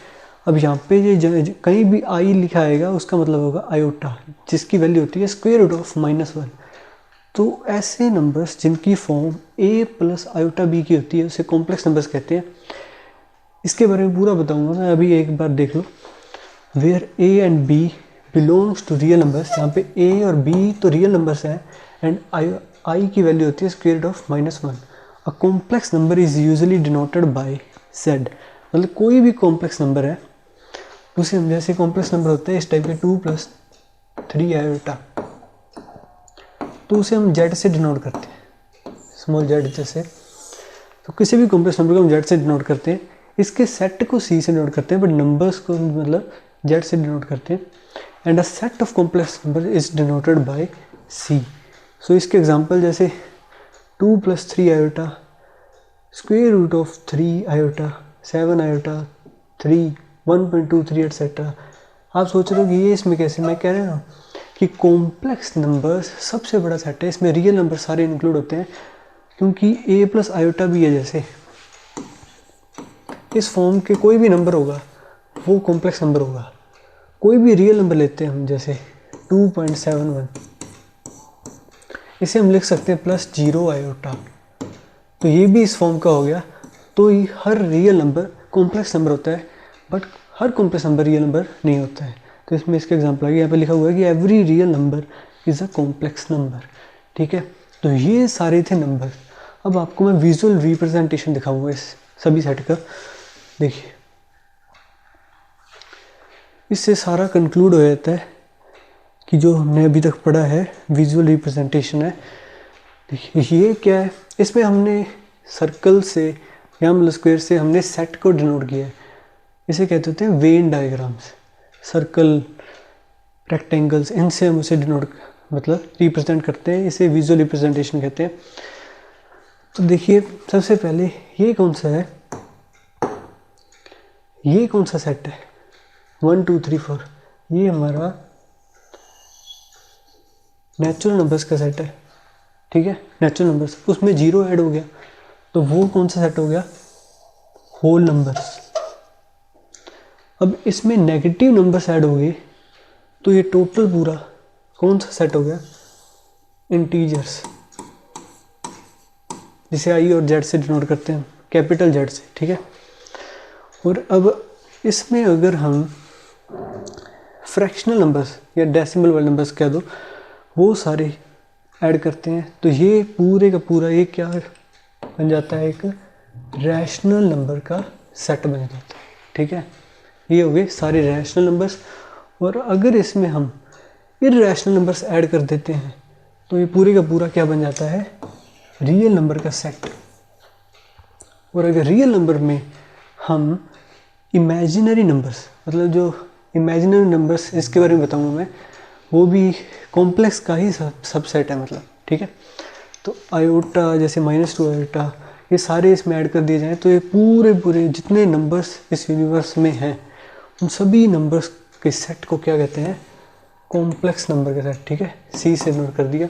अब यहाँ पे ये कहीं भी आई लिखा आएगा उसका मतलब होगा आयोटा, जिसकी वैल्यू होती है स्क्वायर रूट ऑफ -1। तो ऐसे नंबर्स जिनकी form a plus iota b की होती है उसे कॉम्प्लेक्स नंबर्स कहते हैं। इसके बारे में पूरा बताऊंगा मैं, अभी एक बार देख लो। Where a and b belongs to real numbers, यहाँ पे a और b तो रियल नंबर्स हैं, एंड i की वैल्यू होती है square root of -1। A complex number is usually denoted by z। मतलब कोई भी कॉम्प्लेक्स नंबर है उसे हम, जैसे कॉम्प्लेक्स नंबर होते हैं इस टाइप के 2 + 3 आयोटा, तो उसे हम z से डिनोट करते हैं, स्मॉल z जैसे। तो किसी भी कॉम्प्लेक्स नंबर को हम z से डिनोट करते हैं, इसके सेट को c से डिनोट करते हैं, बट नंबर्स को मतलब z से डिनोट करते हैं। And a set of complex number is denoted by c। So इसके एग्जांपल जैसे 2 + 3 iota, square root of 3 iota, 7 iota, 3, 1.23 et cetera. आप सोच रहे हो कि ये इसमें कैसे? मैं कह रहा हूँ कि कॉम्प्लेक्स नंबर्स सबसे बड़ा सेट है, इसमें रियल नंबर सारे इंक्लूड होते हैं, क्योंकि a प्लस आयोटा भी है। जैसे इस फॉर्म के कोई भी नंबर होगा वो कॉम्प्लेक्स नंबर होगा। कोई भी रियल नंबर लेते हैं हम, जैसे 2.71, इसे हम लिख सकते हैं +0 आयोटा, तो ये भी इस फॉर्म का हो गया। तो हर रियल नंबर कॉम्प्लेक्स नंबर होता है, but her complex number real number नहीं होता है। तो इसमें इसका एग्जांपल आ गया, यहाँ पे लिखा हुआ है कि every real number is a complex number. ठीक है, तो ये सारे थे नंबर। अब आपको मैं विजुअल रिप्रेजेंटेशन दिखाऊंगा इस सभी सेट का। देखिए, इससे सारा कंक्लूड हो जाता है कि जो हमने अभी तक पढ़ा है विजुअल रिप्रेजेंटेशन है। देखिए, ये क्या है? इसमें हमने सर्कल से या मतलब स्क्वायर से हमने सेट को डिनोट किया है। इसे कहते होते हैं वेन डायग्राम्स। सर्कल, रेक्टेंगल्स, इनसे हम उसे डिनोट मतलब रिप्रेजेंट करते हैं, इसे विजुअल रिप्रेजेंटेशन कहते हैं। तो देखिए, सबसे पहले ये कौन सा है? ये कौन सा सेट है? 1 2 3 4, ये हमारा नेचुरल नंबर्स का सेट है। ठीक है, नेचुरल नंबर्स, उसमें 0 ऐड हो गया तो वो कौन सा सेट हो गया? Whole numbers. अब इसमें नेगेटिव नंबर्स ऐड हो गए तो ये टोटल पूरा कौन सा सेट हो गया? इंटीजर्स, जिसे आई और जेड से डिनोट करते हैं, कैपिटल जेड से। ठीक है, और अब इसमें अगर हम फ्रैक्शनल नंबर्स या डेसिमल वाले नंबर्स कह दो, वो सारे ऐड करते हैं तो ये पूरे का पूरा ये क्या बन जाता है? एक रैशनल नंबर का सेट बन जाता है। ठीक है, ये हो गए सारे रैशनल नंबर्स। और अगर इसमें हम इरैशनल नंबर्स ऐड कर देते हैं तो ये पूरे का पूरा क्या बन जाता है? रियल नंबर का सेट। और अगर रियल नंबर में हम इमेजिनरी नंबर्स, मतलब जो इमेजिनरी नंबर्स, इसके बारे में बताऊंगा मैं, वो भी कॉम्प्लेक्स का ही सबसेट है मतलब। ठीक है, तो आयोटा जैसे -2 आयोटा ये सारे इसमें ऐड कर दिए जाएँ तो ये पूरे जितने नंबर्स इस यूनिवर्स में हैं उन सभी नंबर्स के सेट को क्या कहते हैं, कॉम्प्लेक्स नंबर का सेट। ठीक है, सी से नोट कर दिया।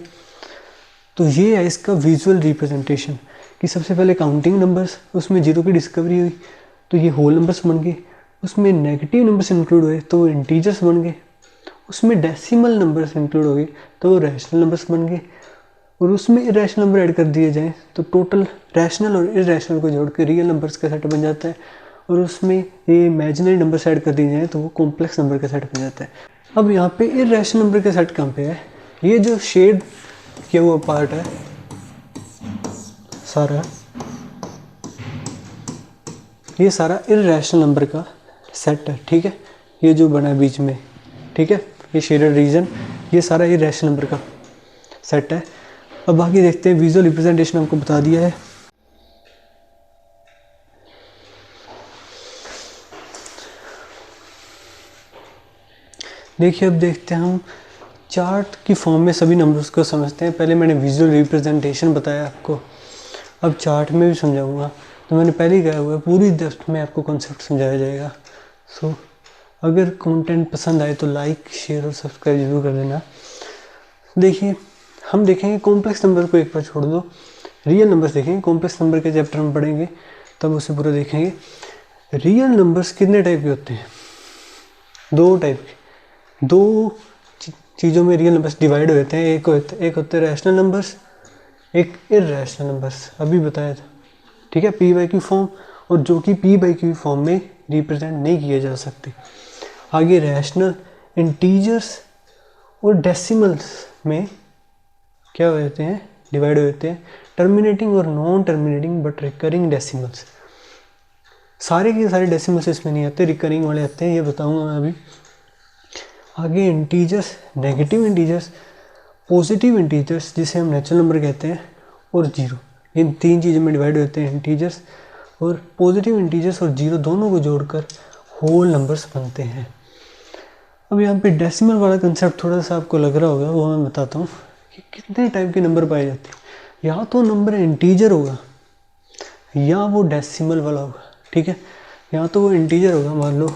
तो ये है इसका विजुअल रिप्रेजेंटेशन कि सबसे पहले काउंटिंग नंबर्स, उसमें जीरो की डिस्कवरी हुई तो ये होल नंबर्स बन गए, उसमें नेगेटिव नंबर्स इंक्लूड हुए तो वो इंटीजर्स बन गए, उसमें डेसिमल नंबर्स इंक्लूड हो गए तो वो रैशनल नंबर्स बन गए, और उसमें इरेशनल नंबर ऐड कर दिए जाएँ तो टोटल रैशनल और इरेशनल को जोड़ के रियल नंबर्स का सेट बन जाता है, और उसमें ये इमेजिनरी नंबर्स ऐड कर दिए जाएँ तो वो कॉम्प्लेक्स नंबर का सेट बन जाता है। अब यहाँ पे इरेशनल नंबर का सेट कहाँ पे है, ये जो शेड किया हुआ पार्ट है सारा, ये सारा इरेशनल नंबर का सेट है। ठीक है, ये जो बना है बीच में, ठीक है, ये शेडेड रीजन, ये सारा इरेशनल नंबर का सेट है। अब आगे देखते हैं, विजुअल रिप्रेजेंटेशन हमको बता दिया है। देखिए अब देखते हैं हम चार्ट की फॉर्म में सभी नंबर्स को समझते हैं। पहले मैंने विजुअल रिप्रेजेंटेशन बताया आपको, अब चार्ट में भी समझाऊंगा। तो मैंने पहले ही कहा हुआ है पूरी डेप्थ में आपको कॉन्सेप्ट समझाया जाएगा। सो अगर कंटेंट पसंद आए तो लाइक, शेयर और सब्सक्राइब जरूर कर देना। देखिए हम देखेंगे कॉम्प्लेक्स नंबर को एक बार छोड़ दो, रियल नंबर्स देखेंगे। कॉम्प्लेक्स नंबर के चैप्टर में पढ़ेंगे तब उसे पूरा देखेंगे। रियल नंबर्स कितने टाइप के होते हैं, दो टाइप के, दो चीज़ों में रियल नंबर्स डिवाइड होते हैं। एक होते हैं रैशनल नंबर्स, एक इर्रेशनल नंबर्स, अभी बताया था। ठीक है, पी बाई क्यू फॉर्म, और जो कि पी बाई क्यू फॉर्म में रिप्रेजेंट नहीं किए जा सकते। आगे रैशनल, इंटीजर्स और डेसिमल्स में क्या होते हैं, डिवाइड होते हैं, टर्मिनेटिंग और non terminating but recurring decimals. सारे के सारे डेसिमल्स इसमें नहीं आते, रिकरिंग वाले आते हैं, ये बताऊंगा मैं अभी। आगे integers, negative integers, positive integers जिसे हम नेचुरल नंबर कहते हैं, और जीरो। इन तीन चीज़ों में डिवाइड होते हैं इंटीजर्स, और पॉजिटिव इंटीजर्स और जीरो दोनों को जोड़कर होल नंबर्स बनते हैं। अब यहाँ पे डेसिमल वाला कंसेप्ट थोड़ा सा आपको लग रहा होगा, वो मैं बताता हूँ कि कितने टाइप के नंबर पाए जाते हैं। या तो नंबर इंटीजर होगा या वो डेसिमल वाला होगा। ठीक है, या तो वो इंटीजर होगा, मान लो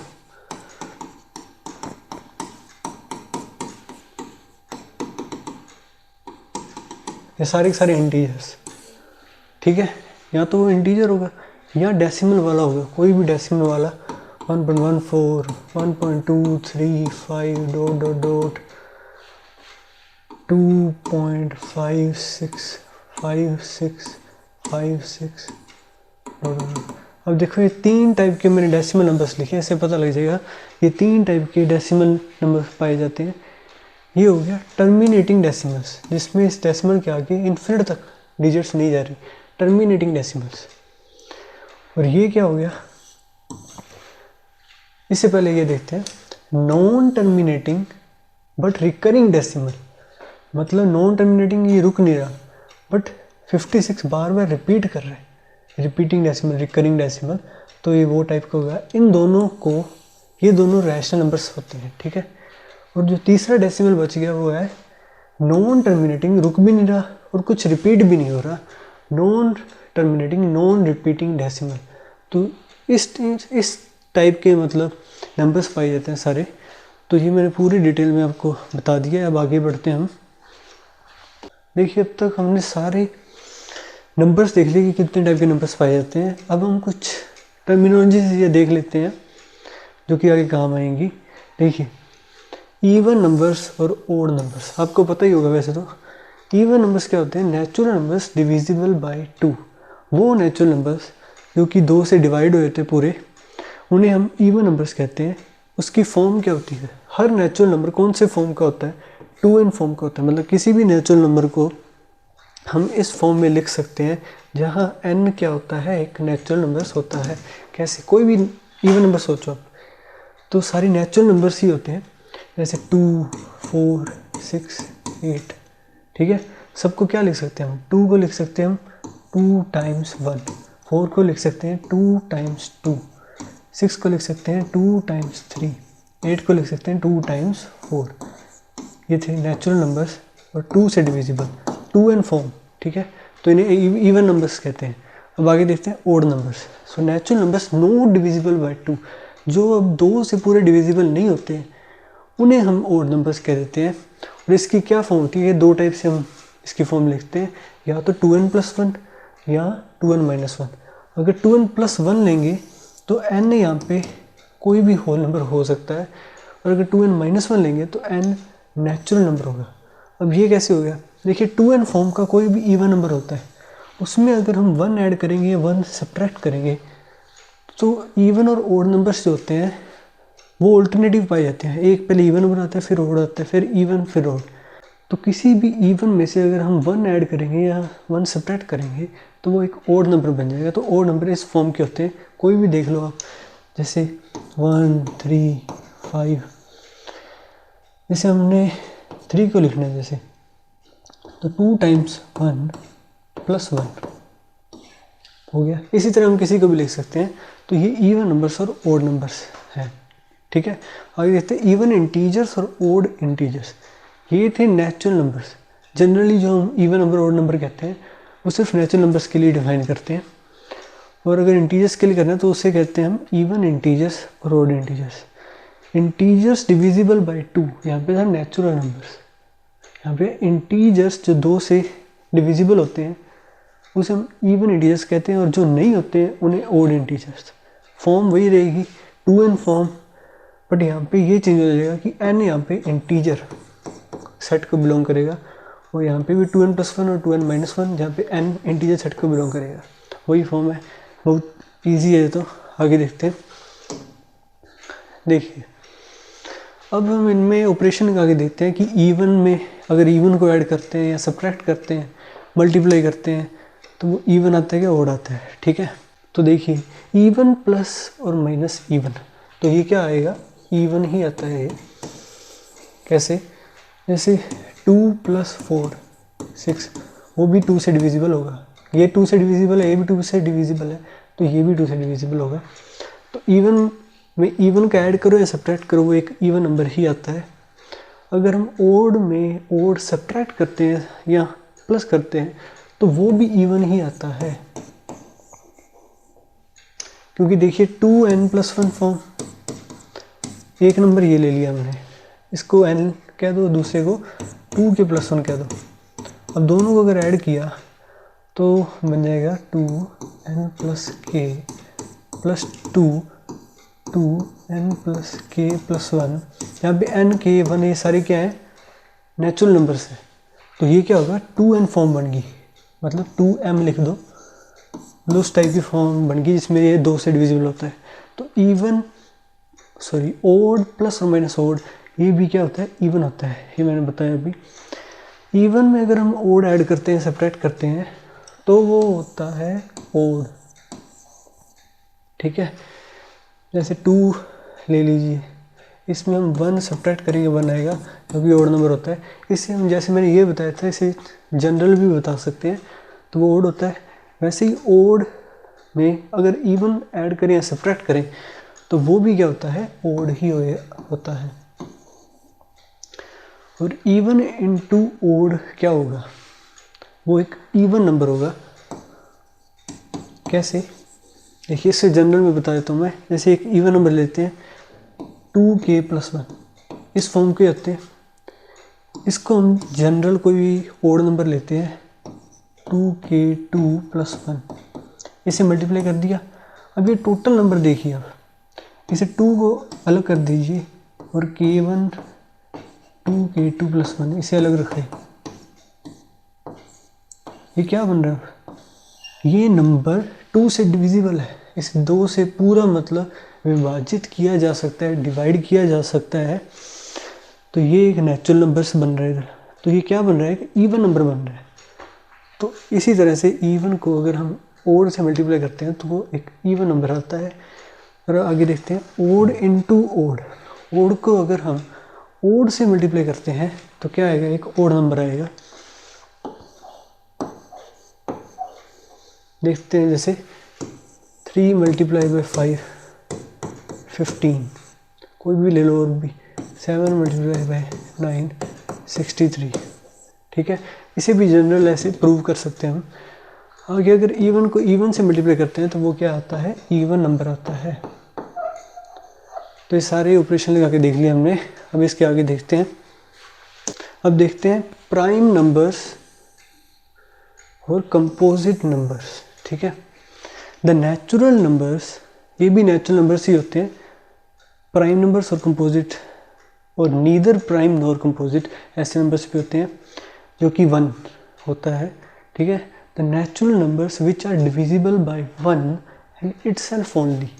ये सारे के सारे इंटीजर्स। ठीक है, या तो वो इंटीजर होगा या डेसिमल वाला होगा, कोई भी डेसिमल वाला 1.14, 1.235 डॉट डॉट डॉट 2.565656 अब देखो ये तीन टाइप के मैंने डेसिमल नंबर्स लिखे हैं, इससे पता लग जाएगा ये तीन टाइप के डेसिमल नंबर्स पाए जाते हैं। ये हो गया टर्मिनेटिंग डेसिमल्स, जिसमें इस डेसिमल के आगे इन्फिनिट तक डिजिट्स नहीं जा रही, टर्मिनेटिंग डेसिमल्स। और ये क्या हो गया, इससे पहले ये देखते हैं non terminating but recurring decimal. मतलब नॉन टर्मिनेटिंग, ये रुक नहीं रहा बट 56 बार बार रिपीट कर रहा है, रिपीटिंग डेसिमल, रिकरिंग डेसिमल। तो ये वो टाइप का होगा। इन दोनों को, ये दोनों रैशनल नंबर्स होते हैं। ठीक है, और जो तीसरा डेसिमल बच गया वो है नॉन टर्मिनेटिंग, रुक भी नहीं रहा और कुछ रिपीट भी नहीं हो रहा, non terminating non repeating decimal. तो इस टाइप के मतलब नंबर्स पाए जाते हैं सारे। तो ये मैंने पूरी डिटेल में आपको बता दिया है। अब आगे बढ़ते हैं हम। देखिए अब तक हमने सारे नंबर्स देख लिए कि कितने टाइप के नंबर्स पाए जाते हैं। अब हम कुछ टर्मिनोलॉजी से ये देख लेते हैं जो कि आगे काम आएंगी। देखिए इवन नंबर्स और ओड नंबर्स, आपको पता ही होगा वैसे तो। इवन नंबर्स क्या होते हैं, नेचुरल नंबर्स डिविजिबल बाय 2। वो नेचुरल नंबर्स जो कि 2 से डिवाइड हुए थे पूरे, उन्हें हम इवन नंबर्स कहते हैं। उसकी फॉर्म क्या होती है, हर नेचुरल नंबर कौन से फॉर्म का होता है, 2n फॉर्म का होता है। मतलब किसी भी नेचुरल नंबर को हम इस फॉर्म में लिख सकते हैं जहाँ n क्या होता है, एक नेचुरल नंबर्स होता है। कैसे, कोई भी इवन नंबर सोचो आप, तो सारी नेचुरल नंबर्स ही होते हैं। जैसे 2, 4, 6, 8। ठीक है, सबको क्या लिख सकते हैं हम, 2 को लिख सकते हैं हम 2 टाइम्स 1, 4 को लिख सकते हैं 2 टाइम्स 2, 6 को लिख सकते हैं 2 टाइम्स 3, 8 को लिख सकते हैं 2 टाइम्स 4। ये थे नेचुरल नंबर्स और 2 से डिविजिबल, 2n फॉर्म। ठीक है, तो इन्हें इवन नंबर्स कहते हैं। अब आगे देखते हैं odd numbers. So natural numbers not divisible by 2, जो अब 2 से पूरे डिविजिबल नहीं होते हैं उन्हें हम ओड नंबर्स कह देते हैं। और इसकी क्या फॉर्म होती है, 2 टाइप से हम इसकी फॉर्म लिखते हैं, या तो 2n+1 या 2n-1। अगर 2n+1 लेंगे तो n यहाँ पे कोई भी होल नंबर हो सकता है, और अगर 2n-1 लेंगे तो n नेचुरल नंबर होगा। अब ये कैसे हो गया, देखिए 2n फॉर्म का कोई भी इवन नंबर होता है, उसमें अगर हम 1 ऐड करेंगे या 1 सब्ट्रैक्ट करेंगे तो इवन और ओड नंबर्स जो होते हैं वो अल्टरनेटिव पाए जाते हैं। एक पहले इवन नंबर आता है, फिर ओड आता है, फिर इवन, फिर ओड। तो किसी भी इवन में से अगर हम 1 ऐड करेंगे या 1 सब्ट्रैक्ट करेंगे तो वो एक ओड नंबर बन जाएगा। तो ओड नंबर इस फॉर्म के होते हैं, कोई भी देख लो आप, जैसे 1, 3, 5। जैसे हमने 3 को लिखना है जैसे, तो 2 टाइम्स 1 + 1 हो गया। इसी तरह हम किसी को भी लिख सकते हैं। तो ये इवन नंबर्स और ओड नंबर्स हैं, ठीक है। आगे देखते हैं इवन इंटीजर्स और ओड इंटीजर्स। ये थे नेचुरल नंबर्स। जनरली जो हम इवन नंबर ओड नंबर कहते हैं वो सिर्फ नेचुरल नंबर्स के लिए डिफाइन करते हैं, और अगर इंटीजर्स के लिए करना है तो उसे कहते हैं हम इवन इंटीजर्स और odd integers. Integers divisible by 2, यहाँ पे था नेचुरल नंबर्स। यहाँ पे इंटीजर्स जो 2 से डिविजिबल होते हैं उसे हम इवन इंटीजर्स कहते हैं, और जो नहीं होते हैं उन्हें ओड इंटीजर्स। फॉर्म वही रहेगी 2n फॉर्म, बट यहाँ पे ये चेंज हो जाएगा कि n यहाँ पे इंटीजर सेट को बिलोंग करेगा, और यहाँ पे भी 2n+1 और 2n-1 जहाँ पे n इंटीजर सेट को बिलोंग करेगा। वही फॉर्म है, बहुत इजी है। तो आगे देखते हैं। देखिए अब हम इनमें ऑपरेशन आगे देखते हैं कि इवन में अगर इवन को ऐड करते हैं या सब्ट्रैक्ट करते हैं, मल्टीप्लाई करते हैं, तो वो इवन आता है क्या ओड आता है, ठीक है। तो देखिए इवन प्लस और माइनस इवन, तो ये क्या आएगा, इवन ही आता है ये। कैसे, जैसे 2 + 4 6, वो भी 2 से डिविजिबल होगा। ये 2 से डिविजिबल है, ये भी 2 से डिविजिबल है, तो ये भी 2 से डिविजिबल होगा। तो इवन में इवन का ऐड करो या सब्ट्रैक्ट करो वो एक इवन नंबर ही आता है। अगर हम ओड में ओड सब्ट्रैक्ट करते हैं या प्लस करते हैं तो वो भी इवन ही आता है, क्योंकि देखिए 2n+1 फॉर्म, एक नंबर ये ले लिया हमने, इसको n कह दो, दूसरे को 2 के +1 कह दो। अब दोनों को अगर ऐड किया तो बन जाएगा 2n + k + 2n + k + 1। यहाँ पे n, k, 1 ये सारे क्या है, नेचुरल नंबर्स हैं। तो ये क्या होगा, 2n फॉर्म बन गई, मतलब 2m लिख दो, उस टाइप की फॉर्म बन गई जिसमें ये 2 से डिविजिबल होता है। तो इवन ओड प्लस और माइनस ओड, ये भी क्या होता है, इवन होता है। ये मैंने बताया अभी। इवन में अगर हम ओड ऐड करते हैं, सब्ट्रैक्ट करते हैं, तो वो होता है ओड, ठीक है। जैसे 2 ले लीजिए, इसमें हम 1 सब्ट्रैक्ट करेंगे 1 आएगा, जो भी ओड नंबर होता है। इससे हम, जैसे मैंने ये बताया था, इसे जनरल भी बता सकते हैं, तो वो ओड होता है। वैसे ही ओड में अगर इवन ऐड करें या सब्ट्रैक्ट करें तो वो भी क्या होता है, ओड ही होता है। और इवन इनटू ओड क्या होगा, वो एक इवन नंबर होगा। कैसे, देखिए इससे जनरल में बता देता हूँ मैं। जैसे एक इवन नंबर लेते हैं 2k + 1, इस फॉर्म के होते हैं। इसको हम जनरल कोई भी ओड नंबर लेते हैं 2k2 + 1, इसे मल्टीप्लाई कर दिया। अब ये टोटल नंबर देखिए, आप इसे 2 को अलग कर दीजिए और k1 2k2 + 1 इसे अलग रखें। ये क्या बन रहा है, ये नंबर 2 से डिविजिबल है। इस 2 से पूरा मतलब विभाजित किया जा सकता है, डिवाइड किया जा सकता है। तो ये एक नेचुरल नंबर से बन रहा है इधर। तो ये क्या बन रहा है, एक इवन नंबर बन रहा है। तो इसी तरह से इवन को अगर हम ओड से मल्टीप्लाई करते हैं तो वो एक इवन नंबर आता है। और आगे देखते हैं ओड इनटू ओड। ओड को अगर हम ओड से मल्टीप्लाई करते हैं तो क्या आएगा, एक ओड नंबर आएगा। देखते हैं, जैसे 3 × 5 15, कोई भी ले लो, और भी 7 × 9 63, ठीक है, इसे भी जनरल ऐसे प्रूव कर सकते हैं हम। आगे अगर इवन को इवन से मल्टीप्लाई करते हैं तो वो क्या आता है, इवन नंबर आता है। तो ये सारे ऑपरेशन लगा के देख लिए हमने। अब इसके आगे देखते हैं। अब देखते हैं प्राइम नंबर्स और कंपोजिट नंबर्स। ठीक है, द नेचुरल नंबर्स, ये भी नेचुरल नंबर्स ही होते हैं, प्राइम नंबर्स और कंपोजिट, और नीदर प्राइम नॉर कंपोजिट ऐसे नंबर्स भी होते हैं जो कि 1 होता है। ठीक है, the natural numbers which are divisible by 1 and itself only.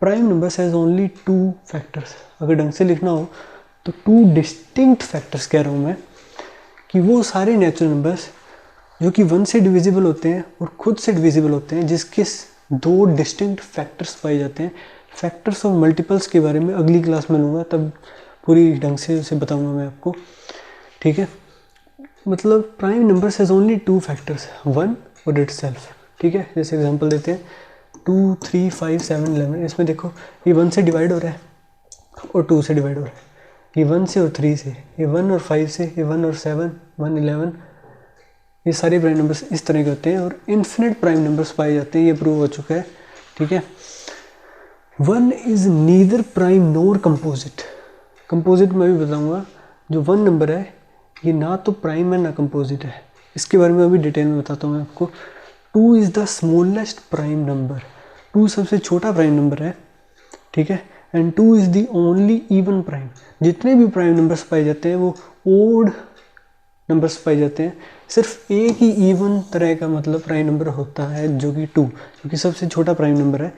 Prime numbers has only 2 factors. अगर ढंग से लिखना हो तो 2 डिस्टिंक्ट फैक्टर्स कह रहा हूँ मैं, कि वो सारे नेचुरल नंबर्स जो कि 1 से डिविजिबल होते हैं और खुद से डिविजिबल होते हैं, जिसके 2 डिस्टिंक्ट फैक्टर्स पाए जाते हैं। फैक्टर्स और मल्टीपल्स के बारे में अगली क्लास में लूँगा, तब पूरी ढंग से उसे बताऊँगा मैं आपको। ठीक है, मतलब prime numbers has only 2 factors, 1 और इटसेल्फ। ठीक है, जैसे एग्जांपल देते हैं 2, 3, 5, 7, 11। इसमें देखो ये 1 से डिवाइड हो रहा है और 2 से डिवाइड हो रहा है, ये 1 से और 3 से, ये 1 और 5 से, ये 1 और 7, 1, 11। ये सारे प्राइम नंबर्स इस तरह के होते हैं और इन्फिनिट प्राइम नंबर्स पाए जाते हैं, ये प्रूव हो चुका है। ठीक है, 1 is neither prime NOR composite. Composite मैं भी बताऊंगा। जो 1 नंबर है ये ना तो प्राइम है ना कंपोजिट है, इसके बारे में अभी डिटेल में बताता हूँ मैं आपको। 2 is the smallest prime number. 2 सबसे छोटा प्राइम नंबर है। ठीक है, and 2 is the only even prime. जितने भी प्राइम नंबर्स पाए जाते हैं वो ओड नंबर्स पाए जाते हैं। सिर्फ एक ही इवन तरह का मतलब प्राइम नंबर होता है जो कि 2, क्योंकि सबसे छोटा प्राइम नंबर है।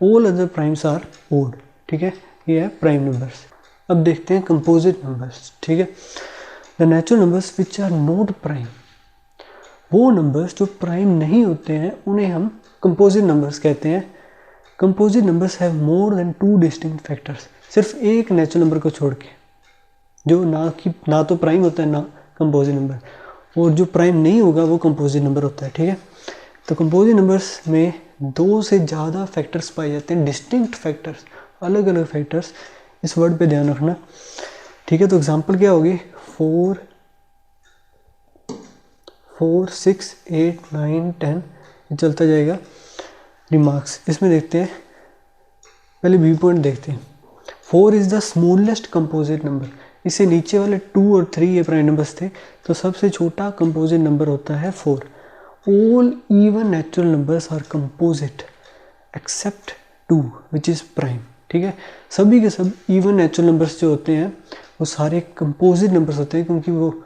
All other primes are odd. ठीक है, ये है प्राइम नंबर्स। अब देखते हैं कंपोजिट नंबर्स। ठीक है, the natural numbers which are not prime. वो नंबर्स जो प्राइम नहीं होते हैं उन्हें हम कंपोजिट नंबर्स कहते हैं। Composite numbers have more than 2 distinct factors. सिर्फ एक नेचुरल नंबर को छोड़ के, जो ना तो प्राइम होता है ना कंपोजिट नंबर, और जो प्राइम नहीं होगा वो कंपोजिट नंबर होता है। ठीक है, तो कंपोजिट नंबर्स में 2 से ज़्यादा फैक्टर्स पाए जाते हैं, डिस्टिंक्ट फैक्टर्स, अलग अलग फैक्टर्स। इस वर्ड पे ध्यान रखना। ठीक है, तो एग्जांपल क्या होगी, 4, 6, 8, 9, 10, ये चलता जाएगा। रिमार्क्स इसमें देखते हैं, पहले बी पॉइंट देखते हैं। 4 is the smallest composite number. इससे नीचे वाले 2 और 3 ये प्राइम नंबर्स थे, तो सबसे छोटा कंपोजिट नंबर होता है 4। All even natural numbers are composite except 2 which is prime. ठीक है, सभी के सब इवन नेचुरल नंबर्स जो होते हैं वो सारे कंपोजिट नंबर्स होते हैं, क्योंकि वो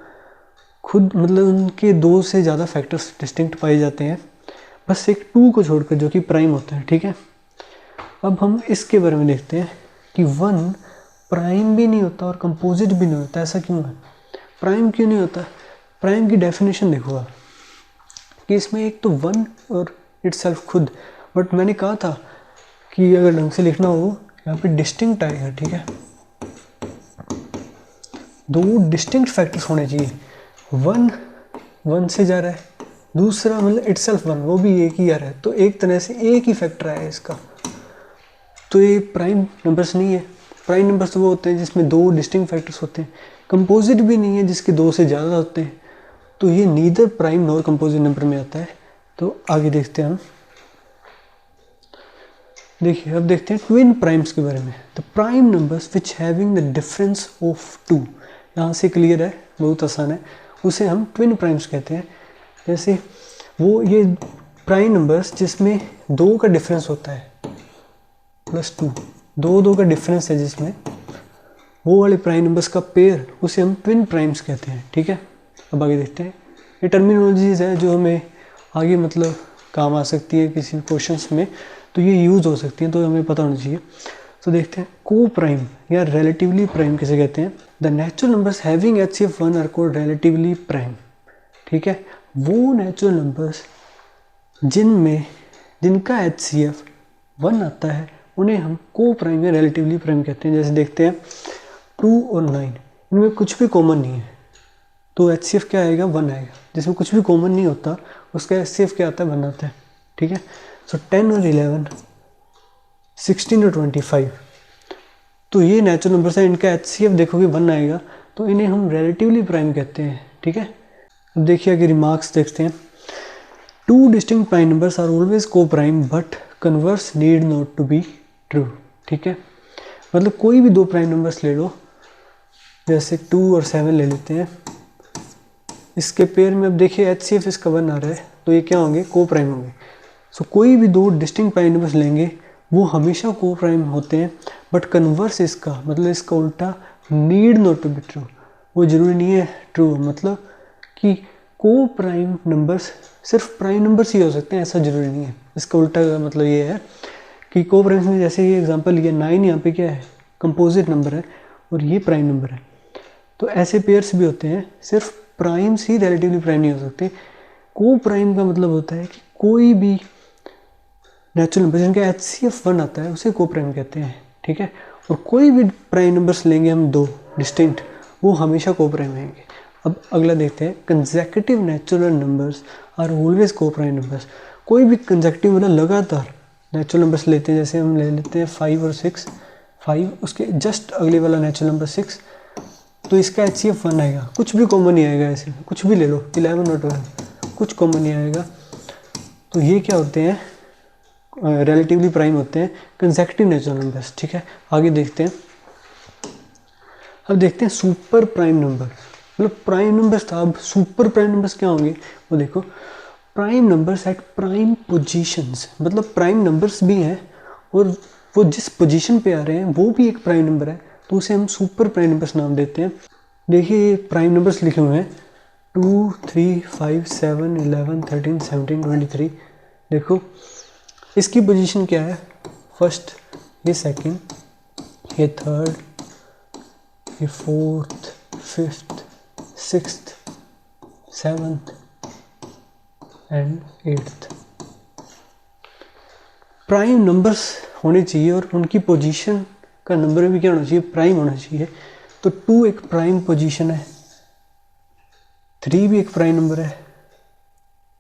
खुद मतलब उनके 2 से ज़्यादा फैक्टर्स डिस्टिंक्ट पाए जाते हैं, बस एक 2 को छोड़कर जो कि प्राइम होता है। ठीक है, अब हम इसके बारे में देखते हैं कि 1 प्राइम भी नहीं होता और कंपोजिट भी नहीं होता। ऐसा क्यों है? प्राइम क्यों नहीं होता? प्राइम की डेफिनेशन देखो आप, कि इसमें एक तो 1 और इटसेल्फ खुद, बट मैंने कहा था कि अगर ढंग से लिखना हो यहाँ पे डिस्टिंक्ट आएगा। ठीक है, 2 डिस्टिंक्ट फैक्टर्स होने चाहिए। 1 से जा रहा है, दूसरा मतलब इटसेल्फ 1, वो भी एक ही आ रहा है, तो एक तरह से एक ही फैक्टर आया इसका, तो ये प्राइम नंबर्स नहीं है। प्राइम नंबर्स तो वो होते हैं जिसमें 2 डिस्टिंक्ट फैक्टर्स होते हैं। कंपोजिट भी नहीं है जिसके 2 से ज़्यादा होते हैं, तो ये neither prime nor composite number में आता है। तो आगे देखते हैं हम। देखिए अब देखते हैं ट्विन प्राइम्स के बारे में। The prime numbers which having the difference of 2, यहाँ से क्लियर है, बहुत आसान है, उसे हम ट्विन प्राइम्स कहते हैं। जैसे वो ये प्राइम नंबर्स जिसमें 2 का डिफरेंस होता है +2, 2 का डिफरेंस है जिसमें, वो वाले प्राइम नंबर्स का पेयर, उसे हम ट्विन प्राइम्स कहते हैं। ठीक है, अब आगे देखते हैं। ये टर्मिनोलॉजीज है जो हमें आगे मतलब काम आ सकती है किसी क्वेश्चंस में, तो ये यूज़ हो सकती हैं, तो हमें पता होना चाहिए। तो देखते हैं को प्राइम या रिलेटिवली प्राइम किसे कहते हैं। The natural numbers having HCF 1 are called relatively prime. ठीक है, वो नेचुरल नंबर्स जिनका HCF 1 आता है उन्हें हम को प्राइम या रिलेटिवली प्राइम कहते हैं। जैसे देखते हैं 2 और 9, इनमें कुछ भी कॉमन नहीं है, तो HCF क्या आएगा, 1 आएगा। जिसमें कुछ भी कॉमन नहीं होता उसका HCF क्या आता है, 1 आता है। ठीक है, सो 10 और 11, 16 और 25, तो ये नेचुरल नंबर्स हैं, इनका HCF देखोगे 1 आएगा, तो इन्हें हम रिलेटिवली प्राइम कहते हैं। ठीक है, अब देखिए आगे रिमार्क्स देखते हैं। 2 distinct prime numbers are always को prime but converse need not to be true. ठीक है, मतलब कोई भी 2 प्राइम नंबर्स ले लो, जैसे 2 और 7 ले लेते हैं, इसके पेयर में अब देखिए HCF इसका 1 आ रहा है, तो ये क्या होंगे, को प्राइम होंगे। सो कोई भी 2 डिस्टिंक्ट प्राइम नंबर्स लेंगे वो हमेशा को प्राइम होते हैं, बट कन्वर्स इसका मतलब इसका उल्टा need not to be true, वो जरूरी नहीं है ट्रू, मतलब कि को प्राइम नंबर्स सिर्फ प्राइम नंबर्स ही हो सकते हैं, ऐसा जरूरी नहीं है। इसका उल्टा मतलब ये है कि को प्राइम में जैसे ये एग्जांपल लिया 9 यहाँ पे क्या है, कंपोजिट नंबर है और ये प्राइम नंबर है, तो ऐसे पेयर्स भी होते हैं, सिर्फ प्राइम्स ही रिलेटिवली प्राइम नहीं हो सकते। को प्राइम का मतलब होता है कि कोई भी नेचुरल नंबर जिनका HCF 1 आता है उसे को प्राइम कहते हैं। ठीक है, और कोई भी प्राइम नंबर्स लेंगे हम 2 डिस्टिंक्ट, वो हमेशा को प्राइम रहेंगे। अब अगला देखते हैं, consecutive natural numbers are always को प्राइम नंबर्स। कोई भी कंसेक्यूटिव मतलब लगातार नेचुरल नंबर्स लेते हैं, जैसे हम ले लेते हैं 5 और 6, 5 उसके जस्ट अगले वाला नेचुरल नंबर 6, तो इसका HCF 1 आएगा, कुछ भी कॉमन नहीं आएगा, ऐसे कुछ भी ले लो 11 और 12 कुछ कॉमन नहीं आएगा, तो ये क्या होते हैं, रिलेटिवली प्राइम होते हैं कंसेक्यूटिव नेचुरल नंबर्स। ठीक है, आगे देखते हैं। अब देखते हैं सुपर प्राइम नंबर, मतलब प्राइम नंबर्स था, अब सुपर प्राइम नंबर्स क्या होंगे, वो देखो, prime numbers at prime positions, मतलब प्राइम नंबर्स भी हैं और वो जिस पोजीशन पे आ रहे हैं वो भी एक प्राइम नंबर है, तो उसे हम सुपर प्राइम नंबर्स नाम देते हैं। देखिए ये प्राइम नंबर्स लिखे हुए हैं 2, 3, 5, 7, 11, 13, 17, 23। देखो इसकी पोजीशन क्या है, फर्स्ट, ये सेकंड, ये थर्ड, ये fourth, fifth, sixth, seventh and 8th। Prime numbers होने चाहिए और उनकी पोजीशन का नंबर भी क्या होना चाहिए, प्राइम होना चाहिए। तो 2 एक प्राइम पोजीशन है, 3 भी एक प्राइम नंबर है,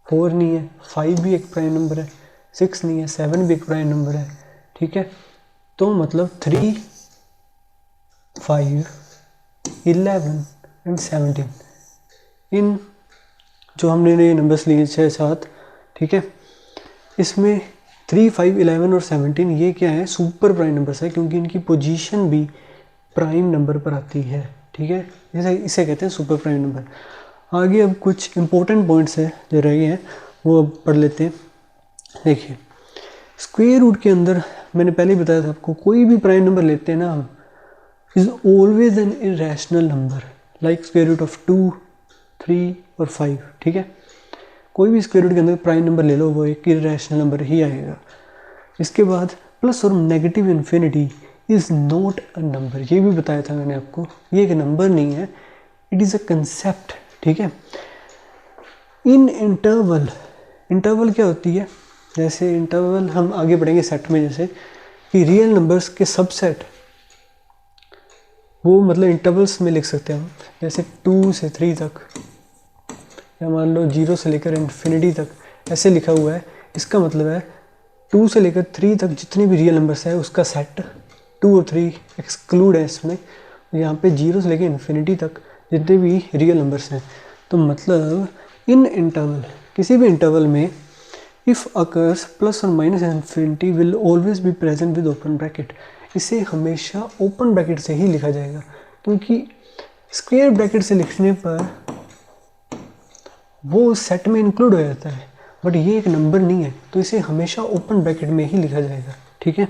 4 नहीं है, 5 भी एक प्राइम नंबर है, 6 नहीं है, 7 भी एक प्राइम नंबर है। ठीक है, तो मतलब 3, 5, 11 एंड 17, इन जो हमने नए नंबर्स लिए 6, 7, ठीक है, इसमें 3, 5, 11 और 17 ये क्या है, सुपर प्राइम नंबर्स है, क्योंकि इनकी पोजीशन भी प्राइम नंबर पर आती है। ठीक है, इसे कहते हैं सुपर प्राइम नंबर। आगे अब कुछ इंपॉर्टेंट पॉइंट्स है जो रह गए हैं वो अब पढ़ लेते हैं। देखिए स्क्वायर रूट के अंदर मैंने पहले ही बताया था आपको, कोई भी प्राइम नंबर लेते हैं ना हम, is always an irrational number, like square root of 2, 3 और 5। ठीक है, कोई भी स्क्वायर रूट के अंदर प्राइम नंबर ले लो वो एक इरेशनल नंबर ही आएगा। इसके बाद प्लस और negative infinity is not a number, ये भी बताया था मैंने आपको, ये एक नंबर नहीं है, इट इज़ अ कंसेप्ट। ठीक है, इन इंटरवल, इंटरवल क्या होती है, जैसे इंटरवल हम आगे बढ़ेंगे सेट में, जैसे कि रियल नंबर्स के सबसेट, वो मतलब इंटरवल्स में लिख सकते हैं हम, जैसे 2 से 3 तक, या मान लो 0 से लेकर इन्फिनिटी तक, ऐसे लिखा हुआ है। इसका मतलब है 2 से लेकर 3 तक जितने भी रियल नंबर्स है उसका सेट, 2 और 3 एक्सक्लूड है इसमें, यहाँ पे 0 से लेकर इन्फिनिटी तक जितने भी रियल नंबर्स हैं। तो मतलब इन इंटरवल, किसी भी इंटरवल में, इफ़ अकर्स प्लस और minus infinity will always be present with open bracket, इसे हमेशा ओपन ब्रैकेट से ही लिखा जाएगा, क्योंकि स्क्वायर ब्रैकेट से लिखने पर वो सेट में इंक्लूड हो जाता है, बट ये एक नंबर नहीं है, तो इसे हमेशा ओपन ब्रैकेट में ही लिखा जाएगा। ठीक है,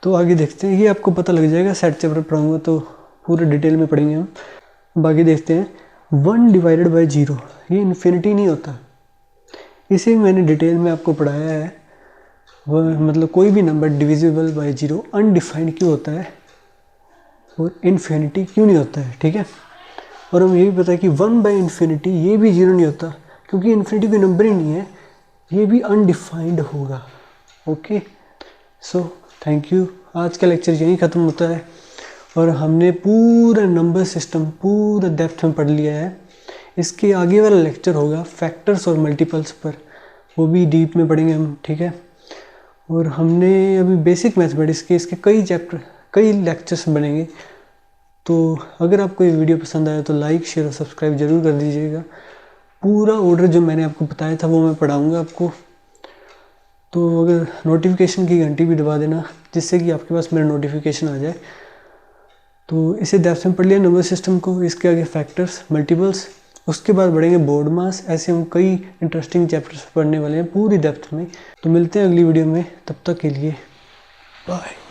तो आगे देखते हैं, ये आपको पता लग जाएगा, सेट चैप्टर पढ़ाऊंगा तो पूरे डिटेल में पढ़ेंगे हम। बाकी देखते हैं, 1 डिवाइडेड बाई 0 ये इन्फिनिटी नहीं होता, इसे मैंने डिटेल में आपको पढ़ाया है। वह मतलब कोई भी नंबर डिविजिबल बाई 0 अनडिफाइंड क्यों होता है और इन्फिनिटी क्यों नहीं होता है। ठीक है, और हमें ये भी पता है कि 1 बाई इन्फिनिटी ये भी 0 नहीं होता, क्योंकि इन्फिनिटी कोई नंबर ही नहीं है, ये भी अनडिफाइंड होगा। ओके, सो थैंक यू, आज का लेक्चर यहीं ख़त्म होता है और हमने पूरा नंबर सिस्टम पूरा डेप्थ में पढ़ लिया है। इसके आगे वाला लेक्चर होगा फैक्टर्स और मल्टीपल्स पर, वो भी डीप में पढ़ेंगे हम। ठीक है, और हमने अभी बेसिक मैथमेटिक्स के इसके कई चैप्टर, कई लेक्चर्स बनेंगे। तो अगर आपको ये वीडियो पसंद आया तो लाइक, शेयर और सब्सक्राइब जरूर कर दीजिएगा। पूरा ऑर्डर जो मैंने आपको बताया था वो मैं पढ़ाऊँगा आपको। तो अगर नोटिफिकेशन की घंटी भी दबा देना जिससे कि आपके पास मेरा नोटिफिकेशन आ जाए। तो इसे डेप्थ में पढ़ लिया नर्वस सिस्टम को, इसके आगे फैक्टर्स, मल्टीपल्स, उसके बाद बढ़ेंगे बोर्ड मास। ऐसे हम कई इंटरेस्टिंग चैप्टर्स पढ़ने वाले हैं पूरी डेप्थ में। तो मिलते हैं अगली वीडियो में, तब तक के लिए बाय।